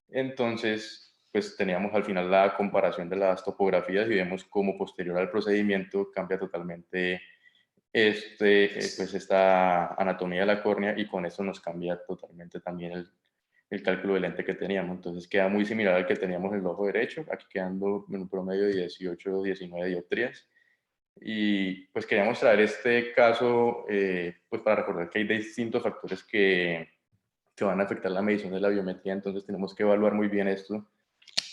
Entonces, pues teníamos al final la comparación de las topografías y vemos cómo posterior al procedimiento cambia totalmente pues esta anatomía de la córnea, y con eso nos cambia totalmente también el cálculo del lente que teníamos. Entonces queda muy similar al que teníamos en el ojo derecho, aquí quedando en un promedio de 18 o 19 dioptrías. Y pues queríamos traer este caso pues para recordar que hay distintos factores que van a afectar la medición de la biometría, entonces tenemos que evaluar muy bien esto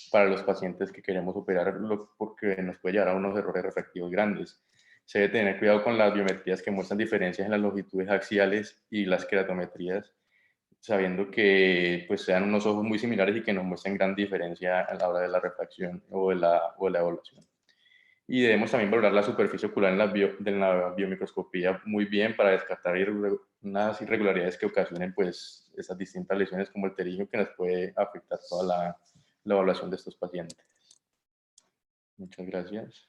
para los pacientes que queremos operar, porque nos puede llevar a unos errores refractivos grandes. Se debe tener cuidado con las biometrías que muestran diferencias en las longitudes axiales y las queratometrías, sabiendo que pues sean unos ojos muy similares y que nos muestren gran diferencia a la hora de la refracción o de la evaluación. Y debemos también valorar la superficie ocular en la biomicroscopía muy bien para descartar unas irregularidades que ocasionen pues esas distintas lesiones como el pterigio, que nos puede afectar toda la evaluación de estos pacientes. Muchas gracias.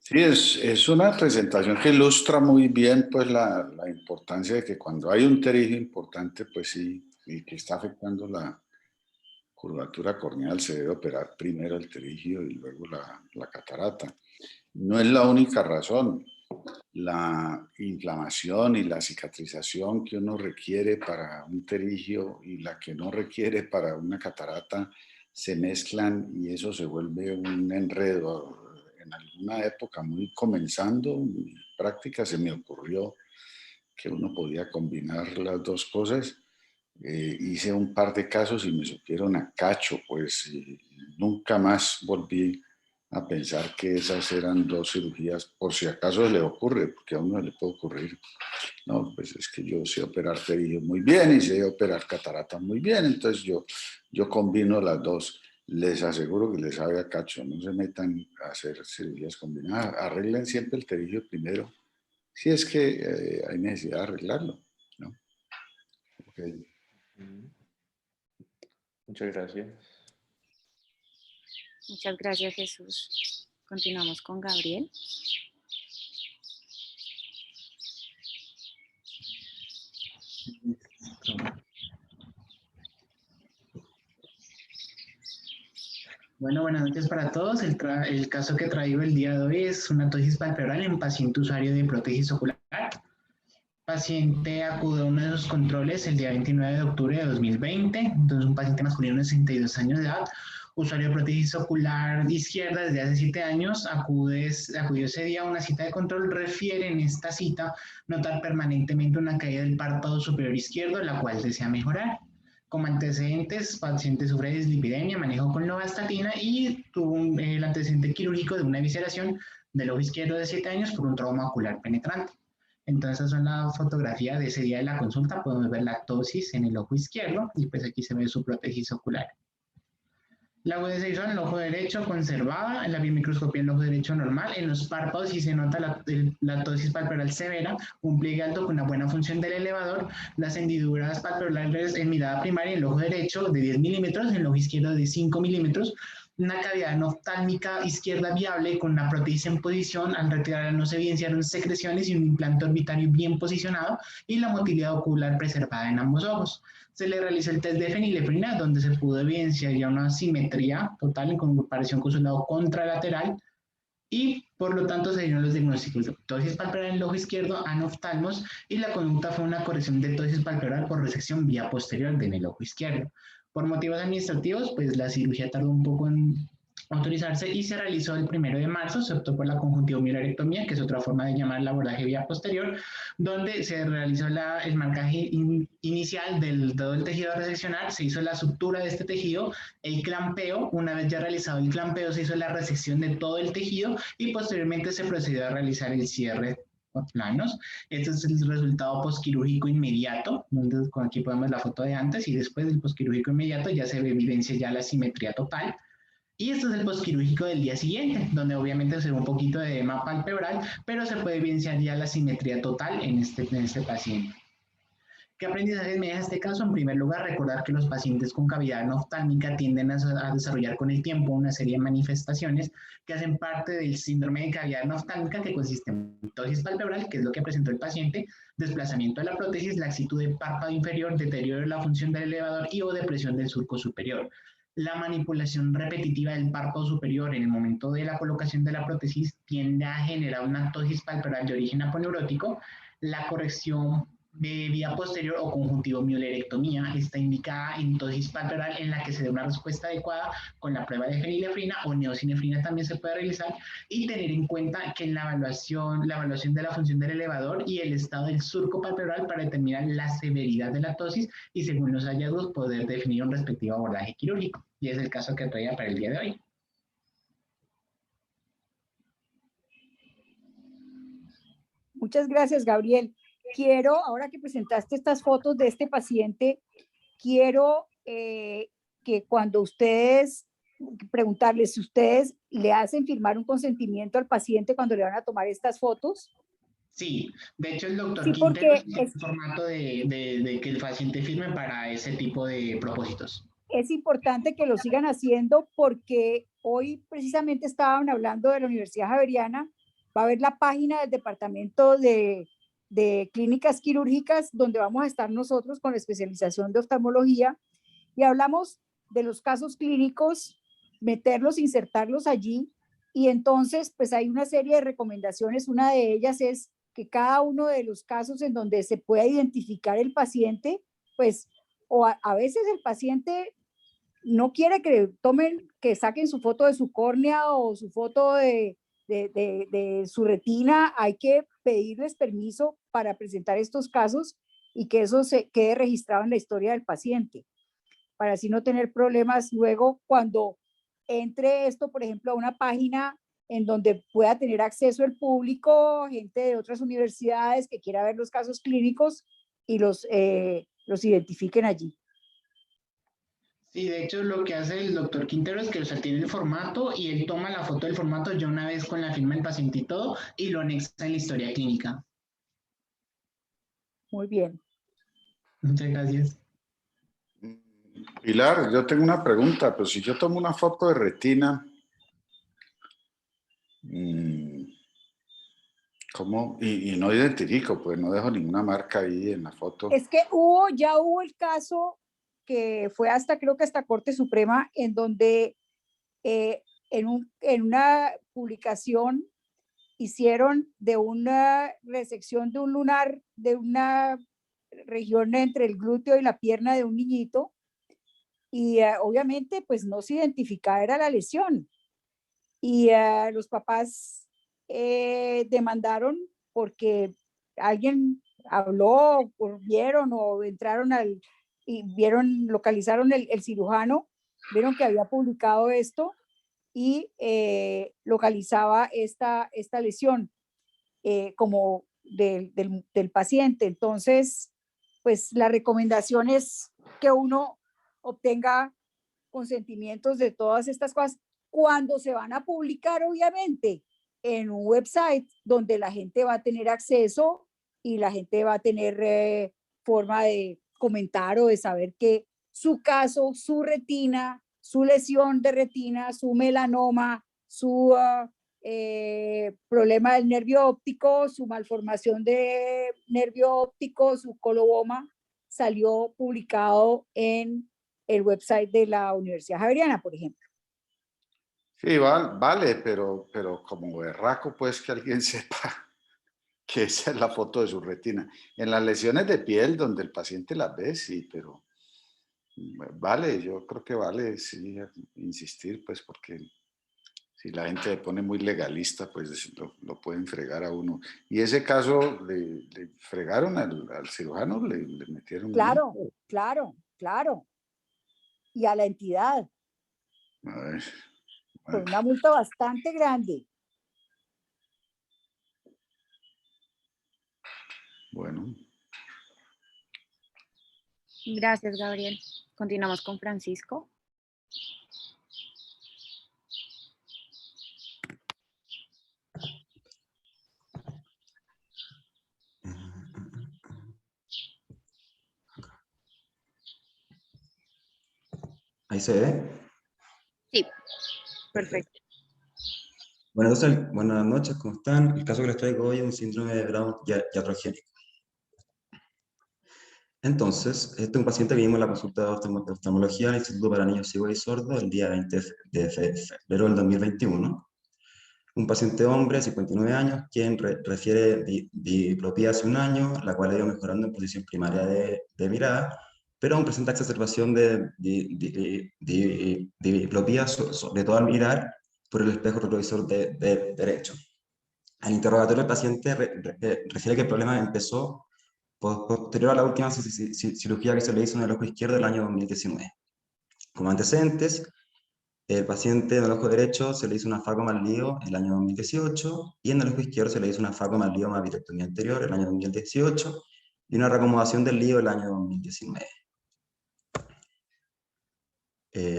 Sí, es una presentación que ilustra muy bien pues la importancia de que cuando hay un pterigio importante, pues sí, y que está afectando la curvatura corneal, se debe operar primero el pterigio y luego la catarata. No es la única razón. La inflamación y la cicatrización que uno requiere para un pterigio y la que no requiere para una catarata se mezclan y eso se vuelve un enredo. En alguna época, muy comenzando mi práctica, se me ocurrió que uno podía combinar las dos cosas. Hice un par de casos y me supieron a cacho, pues nunca más volví a pensar que esas eran dos cirugías, por si acaso le ocurre, porque a uno le puede ocurrir. No, pues es que yo sé operar pterigio muy bien y sé operar catarata muy bien, entonces yo combino las dos. Les aseguro que les sabe a cacho, no se metan a hacer cirugías combinadas, arreglen siempre el pterigio primero, si es que hay necesidad de arreglarlo, ¿no? Okay. Muchas gracias. Muchas gracias, Jesús. Continuamos con Gabriel. Bueno, buenas noches para todos. El caso que traigo el día de hoy es una ptosis palpebral en paciente usuario de prótesis ocular. Paciente acude a uno de los controles el día 29 de octubre de 2020. Entonces, un paciente masculino de 62 años de edad, usuario de prótesis ocular izquierda desde hace 7 años, acudió ese día a una cita de control, refiere en esta cita notar permanentemente una caída del párpado superior izquierdo, la cual desea mejorar. Como antecedentes, paciente sufre de dislipidemia, manejo con lovastatina y tuvo el antecedente quirúrgico de una evisceración del ojo izquierdo de 7 años por un trauma ocular penetrante. Entonces, son la fotografía de ese día de la consulta. Podemos ver la ptosis en el ojo izquierdo y pues aquí se ve su prótesis ocular. La agudeza en el ojo derecho conservada, en la biomicroscopía en el ojo derecho normal, en los párpados sí se nota la ptosis palpebral severa, un pliegue alto con una buena función del elevador, las hendiduras palpebrales en mirada primaria en el ojo derecho de 10 milímetros, en el ojo izquierdo de 5 milímetros, una cavidad oftálmica izquierda viable con una prótesis en posición, al retirarla no se evidenciaron secreciones y un implante orbitario bien posicionado y la motilidad ocular preservada en ambos ojos. Se le realizó el test de fenilefrina, donde se pudo evidenciar ya una simetría total en comparación con su lado contralateral y por lo tanto se dieron los diagnósticos de ptosis palpebral en el ojo izquierdo, anoftalmos, y la conducta fue una corrección de ptosis palpebral por resección vía posterior en el ojo izquierdo. Por motivos administrativos, pues la cirugía tardó un poco en autorizarse y se realizó el 1 de marzo, se optó por la conjuntivomilarectomía, que es otra forma de llamar el abordaje vía posterior, donde se realizó el marcaje inicial del todo el tejido a reseccionar, se hizo la sutura de este tejido, el clampeo, una vez ya realizado el clampeo se hizo la resección de todo el tejido y posteriormente se procedió a realizar el cierre planos. Este es el resultado posquirúrgico inmediato, donde aquí podemos ver la foto de antes y después del posquirúrgico inmediato ya se evidencia ya la simetría total. Y esto es el posquirúrgico del día siguiente, donde obviamente se ve un poquito de edema palpebral, pero se puede evidenciar ya la simetría total en este paciente. ¿Qué aprendizajes me deja este caso? En primer lugar, recordar que los pacientes con cavidad oftálmica tienden a desarrollar con el tiempo una serie de manifestaciones que hacen parte del síndrome de cavidad oftálmica, que consiste en ptosis palpebral, que es lo que presentó el paciente, desplazamiento de la prótesis, laxitud del párpado inferior, deterioro de la función del elevador y o depresión del surco superior. La manipulación repetitiva del párpado superior en el momento de la colocación de la prótesis tiende a generar una ptosis palpebral de origen aponeurótico. La corrección de vía posterior o conjuntivo-mielectomía está indicada en ptosis palpebral en la que se da una respuesta adecuada con la prueba de fenilefrina o neosinefrina también se puede realizar, y tener en cuenta que en la evaluación de la función del elevador y el estado del surco palpebral para determinar la severidad de la ptosis y según los hallazgos poder definir un respectivo abordaje quirúrgico. Y es el caso que traía para el día de hoy. Muchas gracias, Gabriel. Quiero, ahora que presentaste estas fotos de este paciente, quiero que cuando ustedes, preguntarles si ustedes le hacen firmar un consentimiento al paciente cuando le van a tomar estas fotos. Sí, de hecho el doctor Sí, Quintero porque tiene el formato de que el paciente firme para ese tipo de propósitos. Es importante que lo sigan haciendo porque hoy precisamente estaban hablando de la Universidad Javeriana. Va a haber la página del Departamento de Clínicas Quirúrgicas donde vamos a estar nosotros con la especialización de oftalmología y hablamos de los casos clínicos, meterlos, insertarlos allí y entonces pues hay una serie de recomendaciones. Una de ellas es que cada uno de los casos en donde se pueda identificar el paciente, pues o a veces el paciente no quiere que tomen, que saquen su foto de su córnea o su foto de su retina, hay que pedirles permiso para presentar estos casos y que eso se quede registrado en la historia del paciente, para así no tener problemas luego cuando entre esto, por ejemplo, a una página en donde pueda tener acceso el público, gente de otras universidades que quiera ver los casos clínicos y los identifiquen allí. Sí, de hecho lo que hace el doctor Quintero es que tiene el formato y él toma la foto del formato ya una vez con la firma del paciente y todo y lo anexa en la historia clínica. Muy bien. Muchas gracias. Pilar, yo tengo una pregunta, pero si yo tomo una foto de retina, ¿cómo? Y no identifico, pues no dejo ninguna marca ahí en la foto. Es que ya hubo el caso que fue creo que hasta Corte Suprema, en donde en una publicación hicieron de una resección de un lunar, de una región entre el glúteo y la pierna de un niñito, y obviamente pues no se identificaba era la lesión. Y los papás demandaron porque alguien habló, o vieron o entraron y localizaron el cirujano, vieron que había publicado esto y localizaba esta lesión como del paciente. Entonces, pues la recomendación es que uno obtenga consentimientos de todas estas cosas cuando se van a publicar, obviamente, en un website donde la gente va a tener acceso y la gente va a tener forma de comentar o de saber que su caso, su retina, su lesión de retina, su melanoma, su problema del nervio óptico, su malformación de nervio óptico, su coloboma, salió publicado en el website de la Universidad Javeriana, por ejemplo. Sí, vale, pero como berraco, pues que alguien sepa que esa es la foto de su retina. En las lesiones de piel, donde el paciente las ve, sí, pero vale, yo creo que vale, sí, insistir, pues porque si la gente se pone muy legalista, pues lo pueden fregar a uno. Y ese caso, ¿le fregaron al cirujano? ¿Le metieron? Claro, claro. Y a la entidad. A ver. Con una multa bastante grande. Bueno. Gracias, Gabriel. Continuamos con Francisco. ¿Ahí se ve? Sí, perfecto. Buenas noches, ¿cómo están? El caso que les traigo hoy es un síndrome de Brown iatrogénico. Entonces, este es un paciente que vimos en la consulta de oftalmología del Instituto para Niños Ciegos y Sordos el día 20 de febrero del 2021. Un paciente hombre, 59 años, quien refiere diplopía hace un año, la cual ha ido mejorando en posición primaria de mirada, pero aún presenta exacerbación de diplopía, sobre todo al mirar por el espejo retrovisor derecho. Al interrogatorio, el paciente refiere que el problema empezó posterior a la última cirugía que se le hizo en el ojo izquierdo el año 2019. Como antecedentes, el paciente en el ojo derecho se le hizo una facomalío el año 2018 y en el ojo izquierdo se le hizo una facomalío vitrectomía anterior el año 2018 y una reacomodación del lío el año 2019.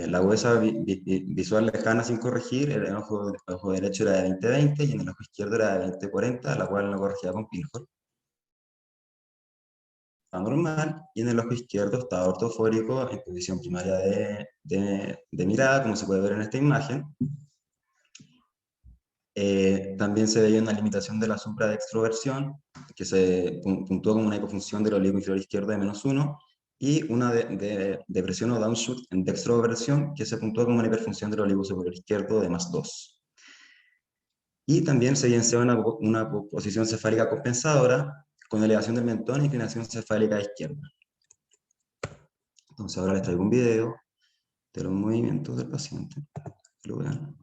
La agudeza visual lejana sin corregir en el ojo derecho era de 20/20 y en el ojo izquierdo era de 20/40, la cual no corregía con Pinhole. Normal, y en el ojo izquierdo estaba ortofórico en posición primaria de mirada, como se puede ver en esta imagen. También se veía una limitación de la supradextroversión, que se puntuó como una hipofunción del oblicuo inferior izquierdo de -1, y una depresión o downshoot en dextroversión, que se puntuó como una hiperfunción del oblicuo superior izquierdo de +2. Y también se evidencia una posición cefálica compensadora, con elevación del mentón e inclinación cefálica izquierda. Entonces ahora les traigo un video de los movimientos del paciente. Que lo vean.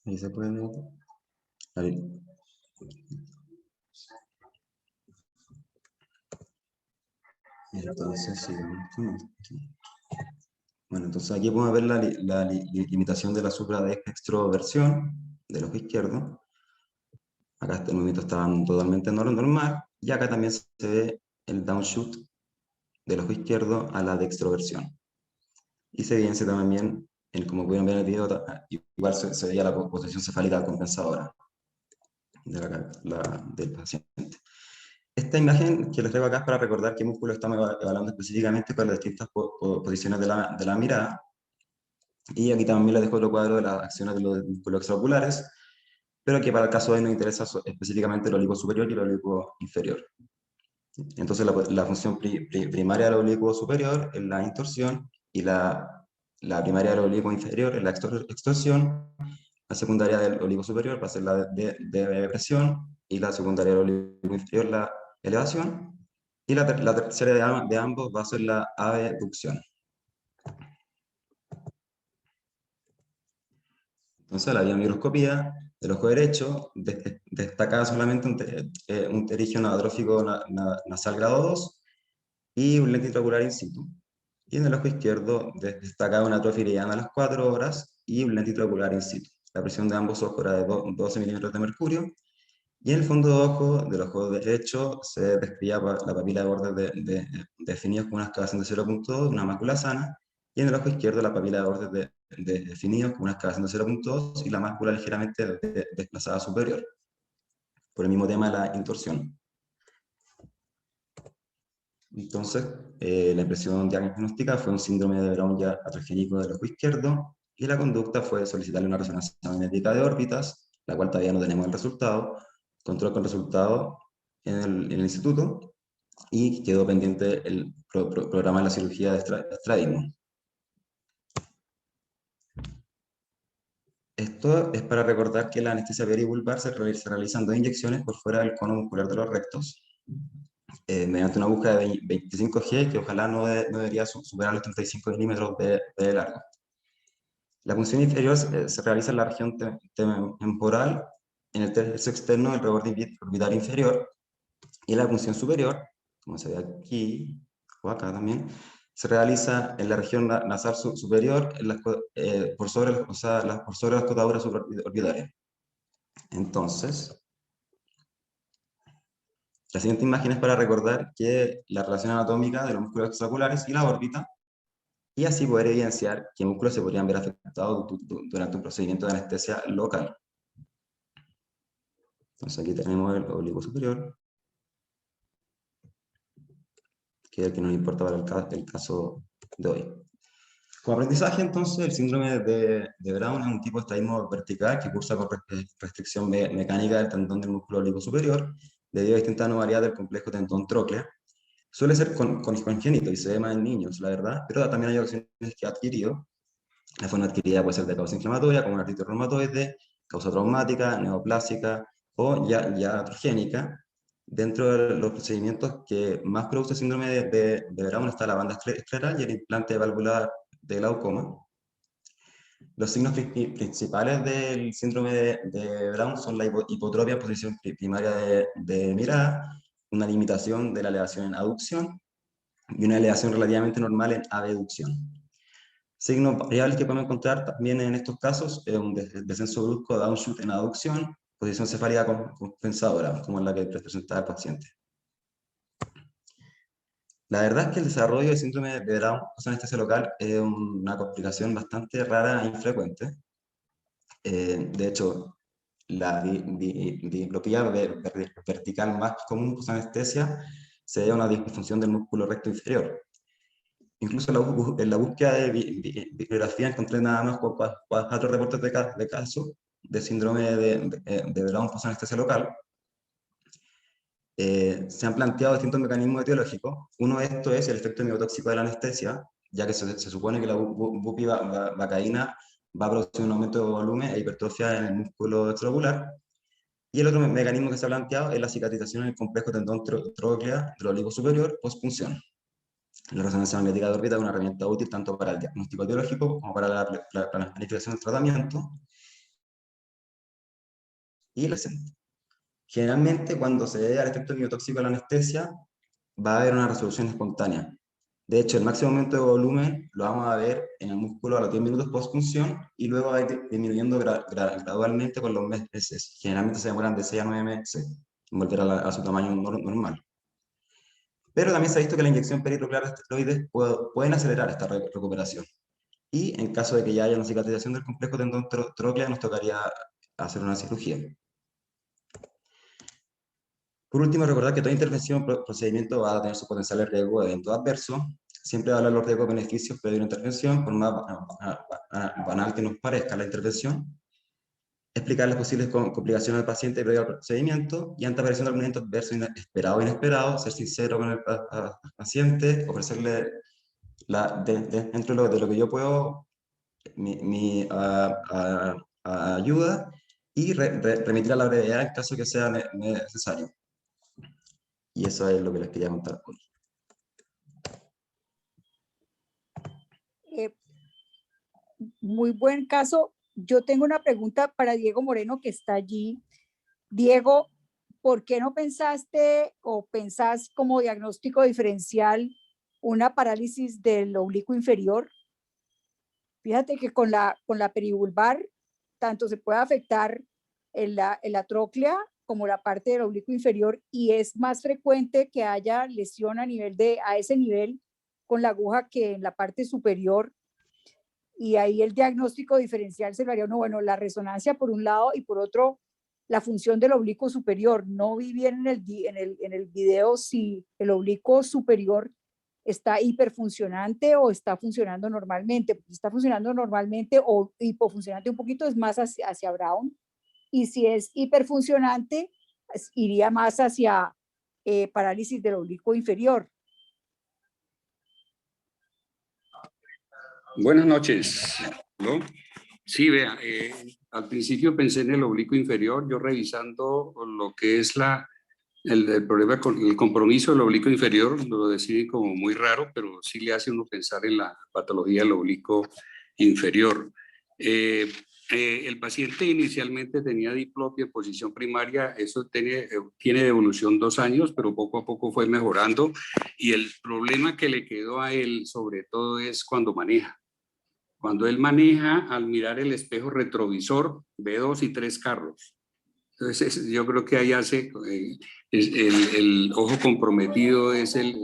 Ahí se puede ver. Ahí. Entonces, sí. Bueno, entonces aquí podemos ver la limitación de la supradextroversión del ojo izquierdo. Acá el movimiento está totalmente normal, y acá también se ve el downshoot del ojo izquierdo a la dextroversión. Y se evidencia también, como pudieron ver en el video, igual se veía la posición cefálica compensadora del paciente. Esta imagen que les traigo acá es para recordar qué músculo estamos evaluando específicamente con las distintas posiciones de la mirada. Y aquí también les dejo otro cuadro de las acciones de los músculos extraoculares, pero que para el caso de hoy nos interesa específicamente el oblicuo superior y el oblicuo inferior. Entonces la función primaria del oblicuo superior es la intorsión, y la primaria del oblicuo inferior es la extorsión, la secundaria del oblicuo superior va a ser la depresión, y la secundaria del oblicuo inferior la elevación, y la tercera de ambos va a ser la abducción. Entonces la biomicroscopía del ojo derecho destaca solamente un pterígeno atrófico nasal grado 2 y un lente intraocular in situ. Y en el ojo izquierdo destaca una atrofia iridiana a las 4 horas y un lente intraocular in situ. La presión de ambos ojos era de 12 milímetros de mercurio. Y en el fondo de ojo del ojo derecho se describía la papila de bordes definidos con una excavación de 0.2, una mácula sana, y en el ojo izquierdo la papila de bordes definidos con una excavación de 0.2 y la mácula ligeramente desplazada superior, por el mismo tema de la intorsión. Entonces, la impresión diagnóstica fue un síndrome de Brown atrogénico del ojo izquierdo, y la conducta fue solicitarle una resonancia magnética de órbitas, la cual todavía no tenemos el resultado, control con resultado en el instituto, y quedó pendiente el programa de la cirugía de estrabismo. Esto es para recordar que la anestesia perivulvar se realizan 2 inyecciones por fuera del cono muscular de los rectos, mediante una aguja de 25G, que ojalá no debería superar los 35 milímetros de largo. La punción inferior se realiza en la región temporal, en el tercio externo del reborde orbital inferior, y la punción superior, como se ve aquí, o acá también, se realiza en la región nasal superior, por sobre las cotaduras supraorbitales. Entonces, la siguiente imagen es para recordar que la relación anatómica de los músculos extraoculares y la órbita, y así poder evidenciar qué músculos se podrían ver afectados durante un procedimiento de anestesia local. Entonces aquí tenemos el oblicuo superior, que es el que nos importa para el caso de hoy. Como aprendizaje, entonces, el síndrome de Brown es un tipo de estadismo vertical que cursa por restricción mecánica del tendón del músculo oblicuo superior debido a distintas anomalías del complejo tendón tróclea. Suele ser congénito y se ve más en niños, la verdad, pero también hay ocasiones que ha adquirido. La forma adquirida puede ser de causa inflamatoria, como una artritis reumatoide, causa traumática, neoplásica o ya atrogénica. Dentro de los procedimientos que más produce el síndrome de Brown está la banda escleral y el implante valvular de glaucoma. Los signos principales del síndrome de Brown son la hipotropia en posición primaria de mirada, una limitación de la elevación en aducción y una elevación relativamente normal en abducción. Signos variables que podemos encontrar también en estos casos es un descenso brusco de downshoot en aducción, posición cefálica compensadora, como es la que presenta el paciente. La verdad es que el desarrollo del síndrome de Brown con anestesia local es una complicación bastante rara e infrecuente. De hecho, la diplopía vertical más común con anestesia se debe a una disfunción del músculo recto inferior. Incluso en la búsqueda de bibliografía encontré nada más 4 reportes de casos de síndrome de Brown con anestesia local. Se han planteado distintos mecanismos etiológicos. Uno de estos es el efecto miotóxico de la anestesia, ya que se supone que la bupivacaína va a producir un aumento de volumen e hipertrofia en el músculo extraocular. Y el otro mecanismo que se ha planteado es la cicatrización en el complejo tendón tróclea del oblicuo superior post-punción. La resonancia magnética de órbita es una herramienta útil tanto para el diagnóstico etiológico como para la planificación del tratamiento. Y el presente. Generalmente, cuando se dé al efecto miotóxico de la anestesia, va a haber una resolución espontánea. De hecho, el máximo aumento de volumen lo vamos a ver en el músculo a los 10 minutos post-punción y luego va a ir disminuyendo gradualmente con los meses. Generalmente se demoran de 6 a 9 meses en volver a su tamaño normal. Pero también se ha visto que la inyección peritronclear de esteroides pueden acelerar esta recuperación. Y en caso de que ya haya una cicatrización del complejo tendón tróclea, nos tocaría hacer una cirugía. Por último, recordar que toda intervención o procedimiento va a tener su potencial riesgo de eventos adversos. Siempre va a hablar los riesgos y beneficios de una intervención, por más banal que nos parezca la intervención. Explicar las posibles complicaciones del paciente previo al procedimiento y ante aparición de algún evento adverso esperado o inesperado, ser sincero con el paciente, ofrecerle dentro de lo que yo puedo mi ayuda y remitir a la brevedad en caso que sea necesario. Y eso es lo que les quería contar hoy. Muy buen caso. Yo tengo una pregunta para Diego Moreno, que está allí. Diego, ¿por qué no pensaste o pensás como diagnóstico diferencial una parálisis del oblicuo inferior? Fíjate que con la perivulvar, tanto se puede afectar en la tróclea como la parte del oblicuo inferior, y es más frecuente que haya lesión a ese nivel con la aguja que en la parte superior. Y ahí el diagnóstico diferencial se lo haría uno, bueno, la resonancia por un lado y por otro la función del oblicuo superior. No vi bien en el video si el oblicuo superior está hiperfuncionante o está funcionando normalmente. Si está funcionando normalmente o hipofuncionante un poquito, es más hacia Brown. Y si es hiperfuncionante, iría más hacia parálisis del oblicuo inferior. Buenas noches. ¿No? Sí, vea, al principio pensé en el oblicuo inferior, yo revisando lo que es el problema con el compromiso del oblicuo inferior, lo decidí como muy raro, pero sí le hace uno pensar en la patología del oblicuo inferior. El paciente inicialmente tenía diplopia en posición primaria, eso tiene de evolución 2 años, pero poco a poco fue mejorando, y el problema que le quedó a él sobre todo es cuando maneja. Cuando él maneja, al mirar el espejo retrovisor, ve 2 y 3 carros. Entonces, yo creo que ahí hace, el ojo comprometido es el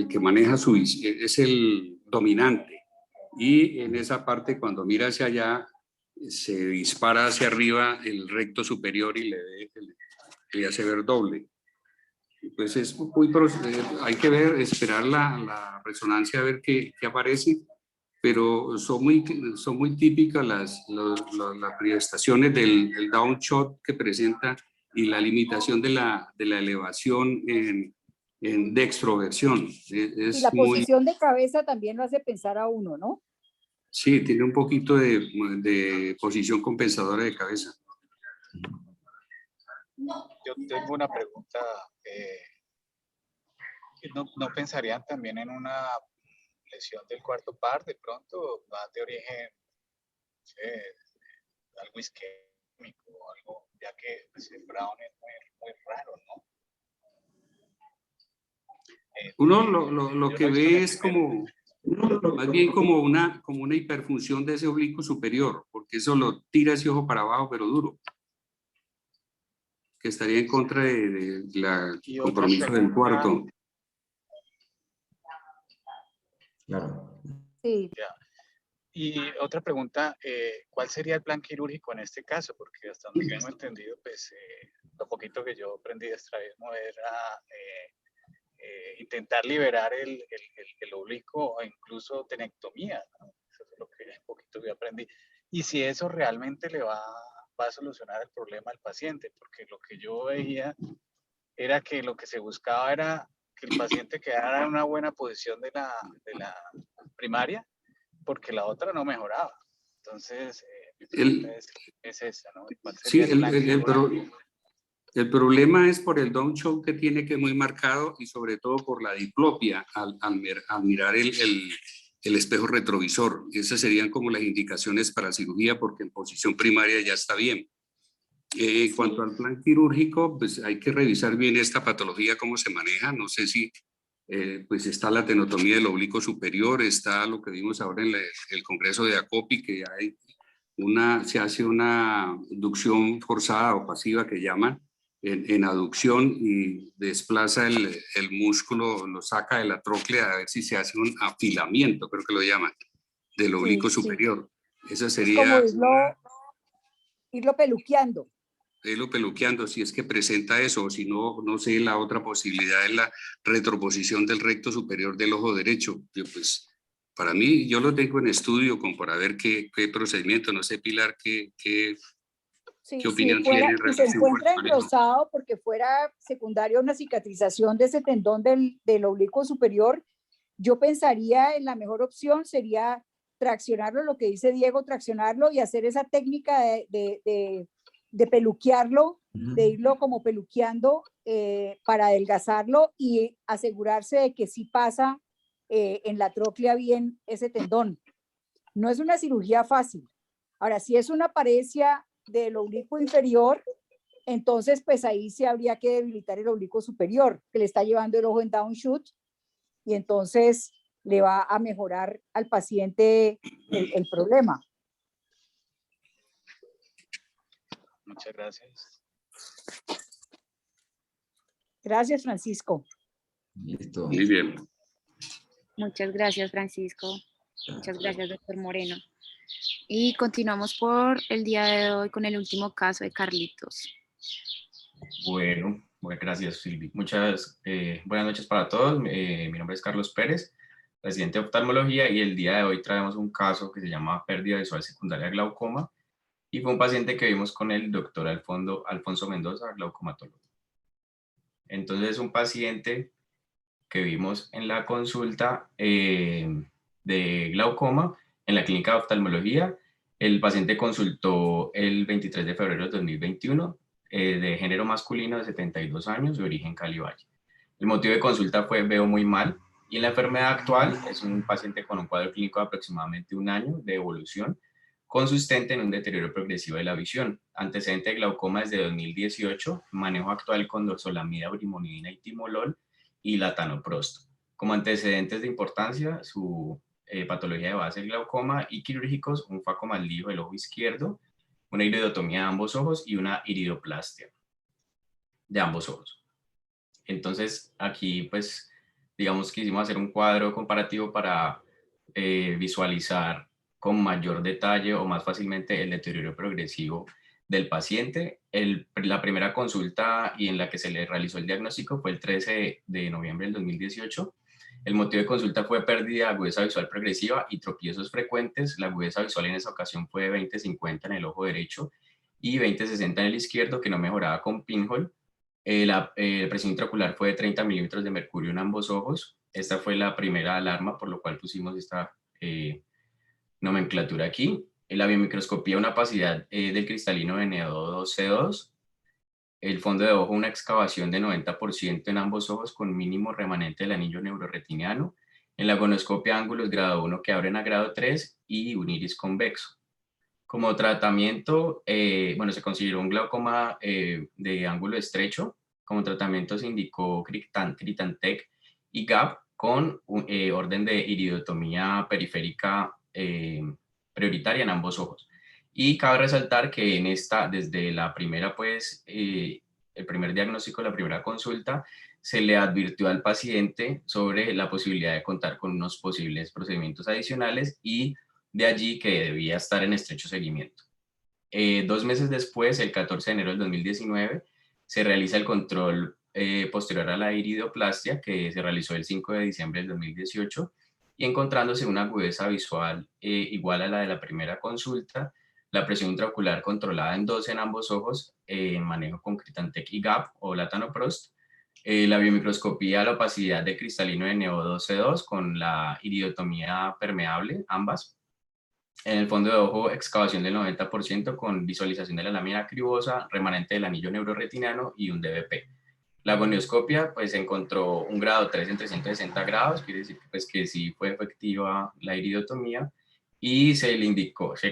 que maneja es el dominante. Y en esa parte, cuando mira hacia allá, se dispara hacia arriba el recto superior y le hace ver doble. pues es muy, hay que ver, esperar la resonancia a ver qué aparece, pero son muy típicas las manifestaciones del downshot que presenta y la limitación de la elevación de extroversión. Y la posición de cabeza también lo hace pensar a uno, ¿no? Sí, tiene un poquito de posición compensadora de cabeza. Yo tengo una pregunta. ¿No pensarían también en una lesión del cuarto par de pronto, más de origen, no sé, algo isquémico o algo, ya que pues, el Brown es muy raro, ¿no? Uno lo que ve es como, más bien como una hiperfunción de ese oblicuo superior, porque eso lo tira ese ojo para abajo, pero duro, que estaría en contra de la compromiso del cuarto. Claro. Sí. Ya. Y otra pregunta, ¿cuál sería el plan quirúrgico en este caso? Porque hasta donde tengo entendido, pues lo poquito que yo aprendí de estrabismo era intentar liberar el oblicuo o incluso tenectomía, ¿no? Eso es lo que un poquito que aprendí. Y si eso realmente le va a solucionar el problema al paciente, porque lo que yo veía era que lo que se buscaba era que el paciente quedara en una buena posición de la primaria, porque la otra no mejoraba. Entonces, mi pregunta es esa, ¿no? Sí, el problema es por el downshot que tiene, que es muy marcado, y sobre todo por la diplopia al mirar el espejo retrovisor. Esas serían como las indicaciones para cirugía, porque en posición primaria ya está bien. En cuanto al plan quirúrgico, pues hay que revisar bien esta patología, cómo se maneja. No sé si pues está la tenotomía del oblicuo superior, está lo que vimos ahora en el congreso de ACOPI, que se hace una inducción forzada o pasiva que llaman, en aducción, y desplaza el músculo, lo saca de la tróclea a ver si se hace un afilamiento, creo que lo llaman, del oblicuo superior. Esa sería... Es como irlo peluqueando. Irlo peluqueando, si es que presenta eso, o si no, no sé, la otra posibilidad es la retroposición del recto superior del ojo derecho. Pues, para mí, yo lo tengo en estudio como para ver qué procedimiento, no sé, Pilar, qué opinión tiene en relación. Si se encuentra engrosado porque fuera secundaria una cicatrización de ese tendón del oblicuo superior, yo pensaría en la mejor opción sería traccionarlo, lo que dice Diego, traccionarlo y hacer esa técnica de peluquearlo, de irlo como peluqueando para adelgazarlo y asegurarse de que sí pasa en la tróclea bien ese tendón. No es una cirugía fácil. Ahora, si es una paresia del oblicuo inferior, entonces pues ahí sí habría que debilitar el oblicuo superior, que le está llevando el ojo en downshoot, y entonces le va a mejorar al paciente el problema. Muchas gracias. Gracias, Francisco. Listo. Muy bien. Muchas gracias, Francisco. Muchas gracias, doctor Moreno. Y continuamos por el día de hoy con el último caso de Carlitos. Bueno, gracias, Silvi. Muchas buenas noches para todos. Mi nombre es Carlos Pérez, residente de oftalmología, y el día de hoy traemos un caso que se llama pérdida visual secundaria de glaucoma, y fue un paciente que vimos con el doctor Alfonso Mendoza, glaucomatólogo. Entonces, es un paciente que vimos en la consulta de glaucoma en la clínica de oftalmología. El paciente consultó el 23 de febrero de 2021, de género masculino, de 72 años, de origen Cali Valle. El motivo de consulta fue veo muy mal, y en la enfermedad actual es un paciente con un cuadro clínico de aproximadamente 1 año de evolución, consistente en un deterioro progresivo de la visión. Antecedente de glaucoma desde 2018, manejo actual con dorzolamida, brimonidina y timolol y latanoprosto. Como antecedentes de importancia, su patología de base, el glaucoma, y quirúrgicos, un facomaldijo del ojo izquierdo, una iridotomía de ambos ojos y una iridoplastia de ambos ojos. Entonces, aquí, pues, digamos, quisimos hacer un cuadro comparativo para visualizar con mayor detalle o más fácilmente el deterioro progresivo del paciente. La primera consulta y en la que se le realizó el diagnóstico fue el 13 de noviembre del 2018. El motivo de consulta fue pérdida de agudeza visual progresiva y tropiezos frecuentes. La agudeza visual en esa ocasión fue de 20/50 en el ojo derecho y 20/60 en el izquierdo, que no mejoraba con pinhole. La presión intraocular fue de 30 milímetros de mercurio en ambos ojos. Esta fue la primera alarma, por lo cual pusimos esta nomenclatura aquí. En la biomicroscopía, una opacidad del cristalino de NO2-C2. El fondo de ojo, una excavación de 90% en ambos ojos con mínimo remanente del anillo neuroretiniano. En la gonoscopia, ángulos grado 1 que abren a grado 3 y un iris convexo. Como tratamiento, se consideró un glaucoma de ángulo estrecho. Como tratamiento se indicó Critantec y GAP con orden de iridotomía periférica prioritaria en ambos ojos. Y cabe resaltar que en esta, desde la primera, el primer diagnóstico, la primera consulta, se le advirtió al paciente sobre la posibilidad de contar con unos posibles procedimientos adicionales y de allí que debía estar en estrecho seguimiento. 2 meses después, el 14 de enero del 2019, se realiza el control posterior a la iridoplastia, que se realizó el 5 de diciembre del 2018, y encontrándose una agudeza visual igual a la de la primera consulta, la presión intraocular controlada en 12 en ambos ojos, en manejo con Critantec y GAP o latanoprost, la biomicroscopía, la opacidad de cristalino de NO2-C2 con la iridotomía permeable, ambas. En el fondo de ojo, excavación del 90% con visualización de la lámina cribosa, remanente del anillo neuroretiniano y un DBP. La gonioscopia, pues encontró un grado 3 en 360 grados, quiere decir pues, que sí fue efectiva la iridotomía, y se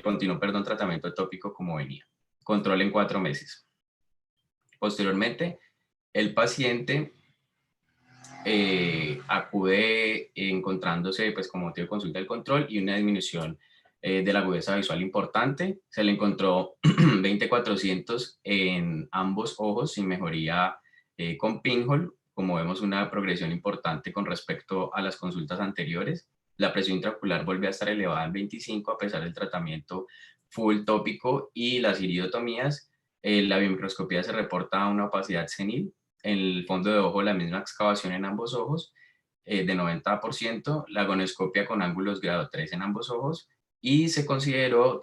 continuó tratamiento tópico como venía. Control en 4 meses. Posteriormente, el paciente acude encontrándose pues, como motivo de consulta del control y una disminución de la agudeza visual importante. Se le encontró 20/400 en ambos ojos sin mejoría con pinhole. Como vemos, una progresión importante con respecto a las consultas anteriores. La presión intraocular volvió a estar elevada en 25 a pesar del tratamiento full tópico y las iridotomías. La biomicroscopía se reporta una opacidad senil. En el fondo de ojo, la misma excavación en ambos ojos de 90%. La gonioscopia con ángulos grado 3 en ambos ojos. Y se consideró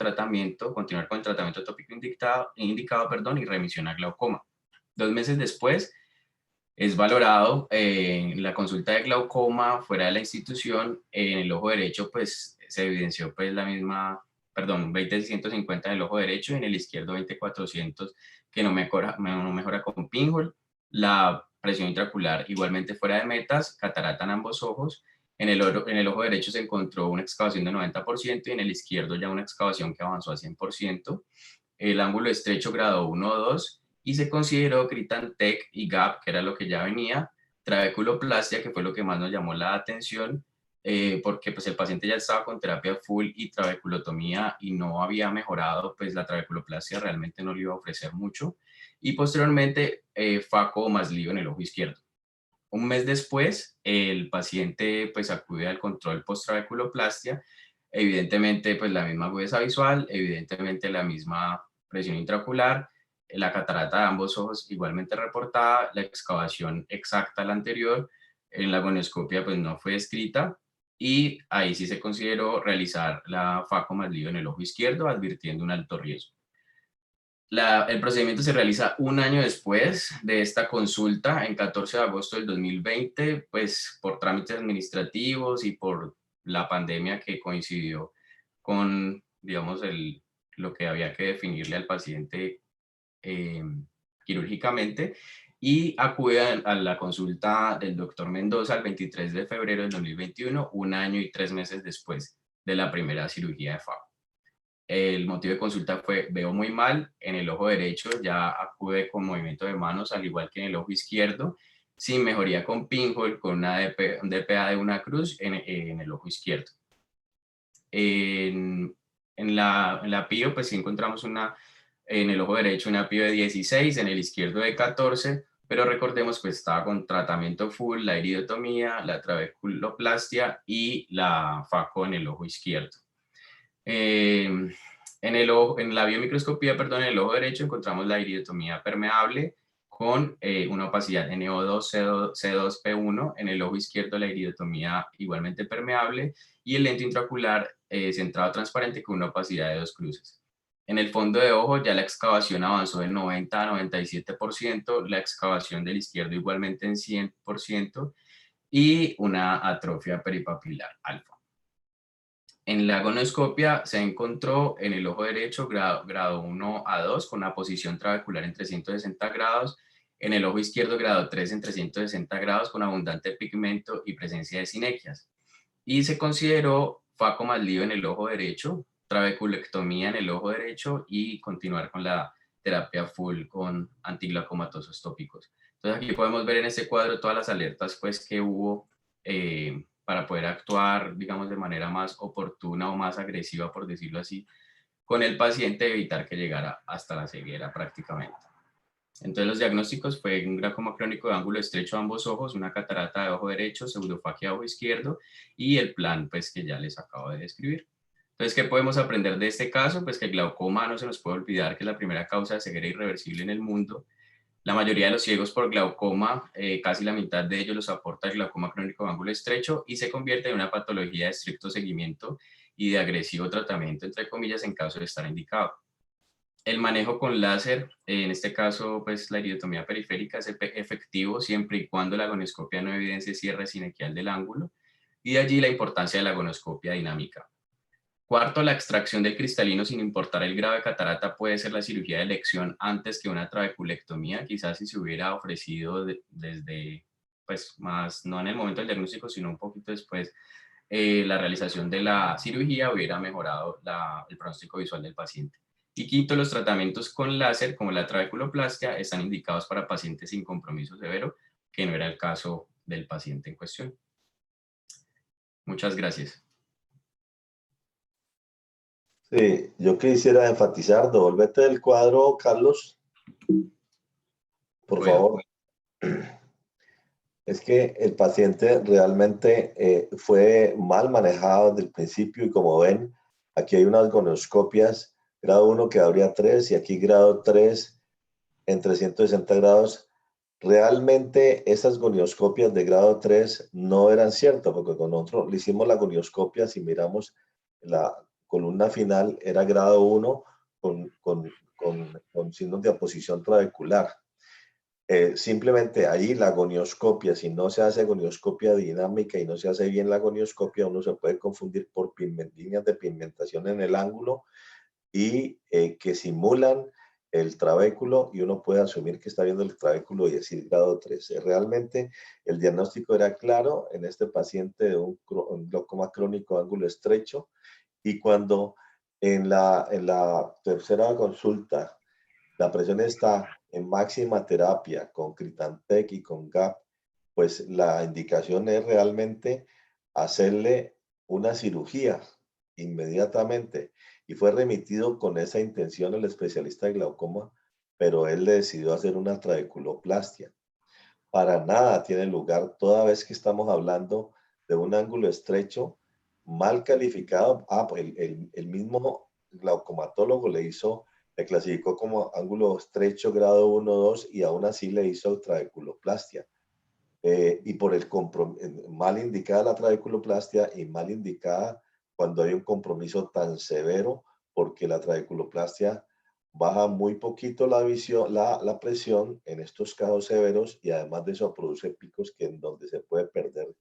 continuar con el tratamiento tópico indicado y remisión a glaucoma. 2 meses después, es valorado en la consulta de glaucoma fuera de la institución. En el ojo derecho, pues, se evidenció pues, 20/150 en el ojo derecho y en el izquierdo 20/400 que no mejora con pinhole. La presión intraocular igualmente fuera de metas, catarata en ambos ojos. En el ojo derecho se encontró una excavación de 90% y en el izquierdo ya una excavación que avanzó a 100%. El ángulo estrecho grado 1 o 2 y se consideró Critantec y GAP, que era lo que ya venía, trabeculoplastia, que fue lo que más nos llamó la atención, porque pues, el paciente ya estaba con terapia full y trabeculotomía y no había mejorado, pues la trabeculoplastia realmente no le iba a ofrecer mucho. Y posteriormente, FACO más lío en el ojo izquierdo. Un mes después, el paciente pues, acude al control post-trabeculoplastia, evidentemente pues, la misma agudeza visual, evidentemente la misma presión intraocular, la catarata de ambos ojos igualmente reportada, la excavación exacta a la anterior, en la gonioscopia pues no fue descrita y ahí sí se consideró realizar la FACO más lío en el ojo izquierdo, advirtiendo un alto riesgo. El procedimiento se realiza un año después de esta consulta, en 14 de agosto del 2020, pues por trámites administrativos y por la pandemia que coincidió con, digamos, lo que había que definirle al paciente quirúrgicamente, y acude a la consulta del doctor Mendoza el 23 de febrero del 2021, un año y 3 meses después de la primera cirugía de FACO. El motivo de consulta fue: veo muy mal en el ojo derecho, ya acude con movimiento de manos, al igual que en el ojo izquierdo, sin mejoría con pinhole, con un DPA de una cruz en el ojo izquierdo. En la PIO, pues sí encontramos en el ojo derecho una PIO de 16, en el izquierdo de 14, pero recordemos que estaba con tratamiento full, la iridotomía, la trabeculoplastia y la FACO en el ojo izquierdo. En En la biomicroscopía, perdón, en el ojo derecho encontramos la iridotomía permeable con una opacidad NO2 C2P1, en el ojo izquierdo la iridotomía igualmente permeable y el lente intraocular centrado transparente con una opacidad de 2 cruces. En el fondo de ojo ya la excavación avanzó del 90 a 97%, la excavación del izquierdo igualmente en 100% y una atrofia peripapilar alfa. En la gonoscopia se encontró en el ojo derecho grado 1 a 2 con una posición trabecular en 360 grados, en el ojo izquierdo grado 3 en 360 grados con abundante pigmento y presencia de sinequias. Y se consideró facomaslido en el ojo derecho, trabeculectomía en el ojo derecho y continuar con la terapia full con antiglaucomatosos tópicos. Entonces aquí podemos ver en este cuadro todas las alertas pues, que hubo para poder actuar, digamos, de manera más oportuna o más agresiva, por decirlo así, con el paciente, evitar que llegara hasta la ceguera prácticamente. Entonces los diagnósticos fue un glaucoma crónico de ángulo estrecho a ambos ojos, una catarata de ojo derecho, pseudofagia de ojo izquierdo y el plan pues que ya les acabo de describir. Entonces, ¿qué podemos aprender de este caso? Pues que el glaucoma no se nos puede olvidar que es la primera causa de ceguera irreversible en el mundo. La mayoría de los ciegos por glaucoma, casi la mitad de ellos los aporta el glaucoma crónico de ángulo estrecho y se convierte en una patología de estricto seguimiento y de agresivo tratamiento, entre comillas, en caso de estar indicado. El manejo con láser, en este caso, pues la iridotomía periférica es efectivo siempre y cuando la gonoscopia no evidencie cierre sinequial del ángulo, y de allí la importancia de la gonoscopia dinámica. Cuarto, la extracción del cristalino sin importar el grado de catarata puede ser la cirugía de elección antes que una trabeculectomía, quizás si se hubiera ofrecido desde, pues más, no en el momento del diagnóstico, sino un poquito después, la realización de la cirugía hubiera mejorado el pronóstico visual del paciente. Y quinto, los tratamientos con láser, como la trabeculoplastia, están indicados para pacientes sin compromiso severo, que no era el caso del paciente en cuestión. Muchas gracias. Sí, yo quisiera enfatizar, devolvete el cuadro, Carlos, por favor. Es que el paciente realmente fue mal manejado desde el principio y como ven, aquí hay unas gonoscopias, grado 1 que habría 3 y aquí grado 3 en 360 grados. Realmente esas gonioscopias de grado 3 no eran ciertas, porque con nosotros le hicimos la gonioscopia, si miramos la columna final era grado 1 con signos de oposición trabecular. Simplemente ahí la gonioscopia, si no se hace gonioscopia dinámica y no se hace bien la gonioscopia, uno se puede confundir por líneas de pigmentación en el ángulo y que simulan el trabéculo y uno puede asumir que está viendo el trabéculo y decir grado 3. Realmente el diagnóstico era claro en este paciente de un glaucoma crónico ángulo estrecho y cuando en la tercera consulta la presión está en máxima terapia con Critantec y con GAP, pues la indicación es realmente hacerle una cirugía inmediatamente. Y fue remitido con esa intención el especialista de glaucoma, pero él le decidió hacer una trabeculoplastia. Para nada tiene lugar, toda vez que estamos hablando de un ángulo estrecho mal calificado. El mismo glaucomatólogo le clasificó como ángulo estrecho grado 1, 2 y aún así le hizo trabeculoplastia. Y por mal indicada la trabeculoplastia y mal indicada cuando hay un compromiso tan severo, porque la trabeculoplastia baja muy poquito la visión, la presión en estos casos severos y además de eso produce picos en donde se puede perder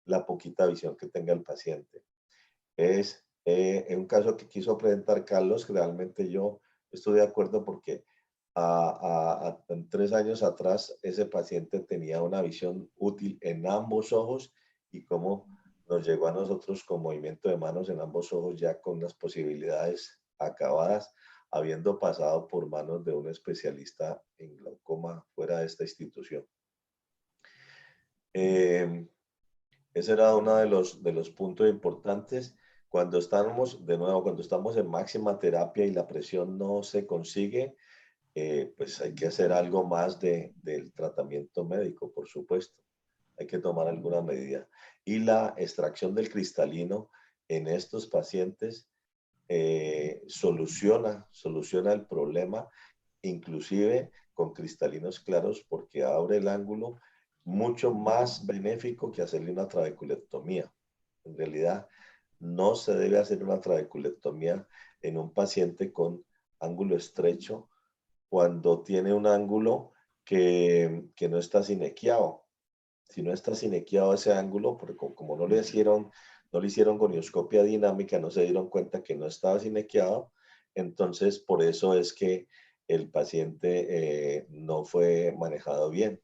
la poquita visión que tenga el paciente. Es un caso que quiso presentar Carlos, que realmente yo estoy de acuerdo porque en 3 años atrás ese paciente tenía una visión útil en ambos ojos y cómo nos llegó a nosotros con movimiento de manos en ambos ojos ya con las posibilidades acabadas, habiendo pasado por manos de un especialista en glaucoma fuera de esta institución. Ese era uno de los puntos importantes. Cuando estamos, de nuevo, cuando estamos en máxima terapia y la presión no se consigue, pues hay que hacer algo más del tratamiento médico, por supuesto. Hay que tomar alguna medida. Y la extracción del cristalino en estos pacientes soluciona el problema, inclusive con cristalinos claros, porque abre el ángulo mucho más benéfico que hacerle una trabeculectomía. En realidad, no se debe hacer una trabeculectomía en un paciente con ángulo estrecho cuando tiene un ángulo que no está sinequiado. Si no está sinequiado ese ángulo, porque como no le hicieron gonioscopia dinámica, no se dieron cuenta que no estaba sinequiado, entonces por eso es que el paciente no fue manejado bien.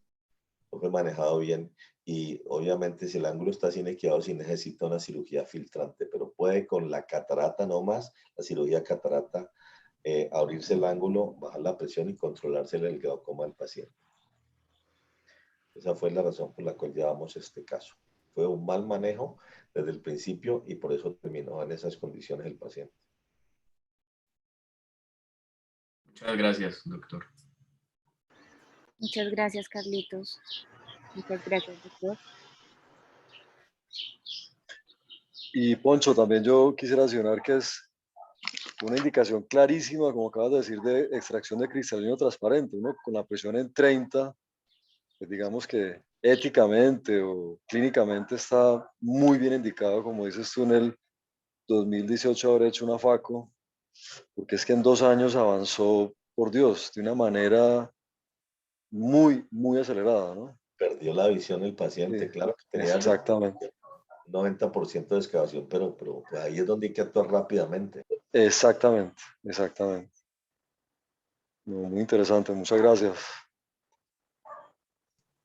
No fue manejado bien, y obviamente si el ángulo está sinequiado, sí necesita una cirugía filtrante, pero puede con la catarata nomás, la cirugía catarata, abrirse el ángulo, bajar la presión y controlarse el glaucoma del paciente. Esa fue la razón por la cual llevamos este caso. Fue un mal manejo desde el principio y por eso terminó en esas condiciones el paciente. Muchas gracias, doctor. Muchas gracias, Carlitos. Muchas gracias, doctor. Y Poncho, también yo quisiera mencionar que es una indicación clarísima, como acabas de decir, de extracción de cristalino transparente. Uno con la presión en 30, pues digamos que éticamente o clínicamente está muy bien indicado, como dices tú, en el 2018 haber hecho una FACO, porque es que en 2 años avanzó, por Dios, de una manera muy, muy acelerada, ¿no? Perdió la visión el paciente, Sí, claro que tenía exactamente. 90% de excavación, pero pues ahí es donde hay que actuar rápidamente. Exactamente, exactamente. No, muy interesante, muchas gracias.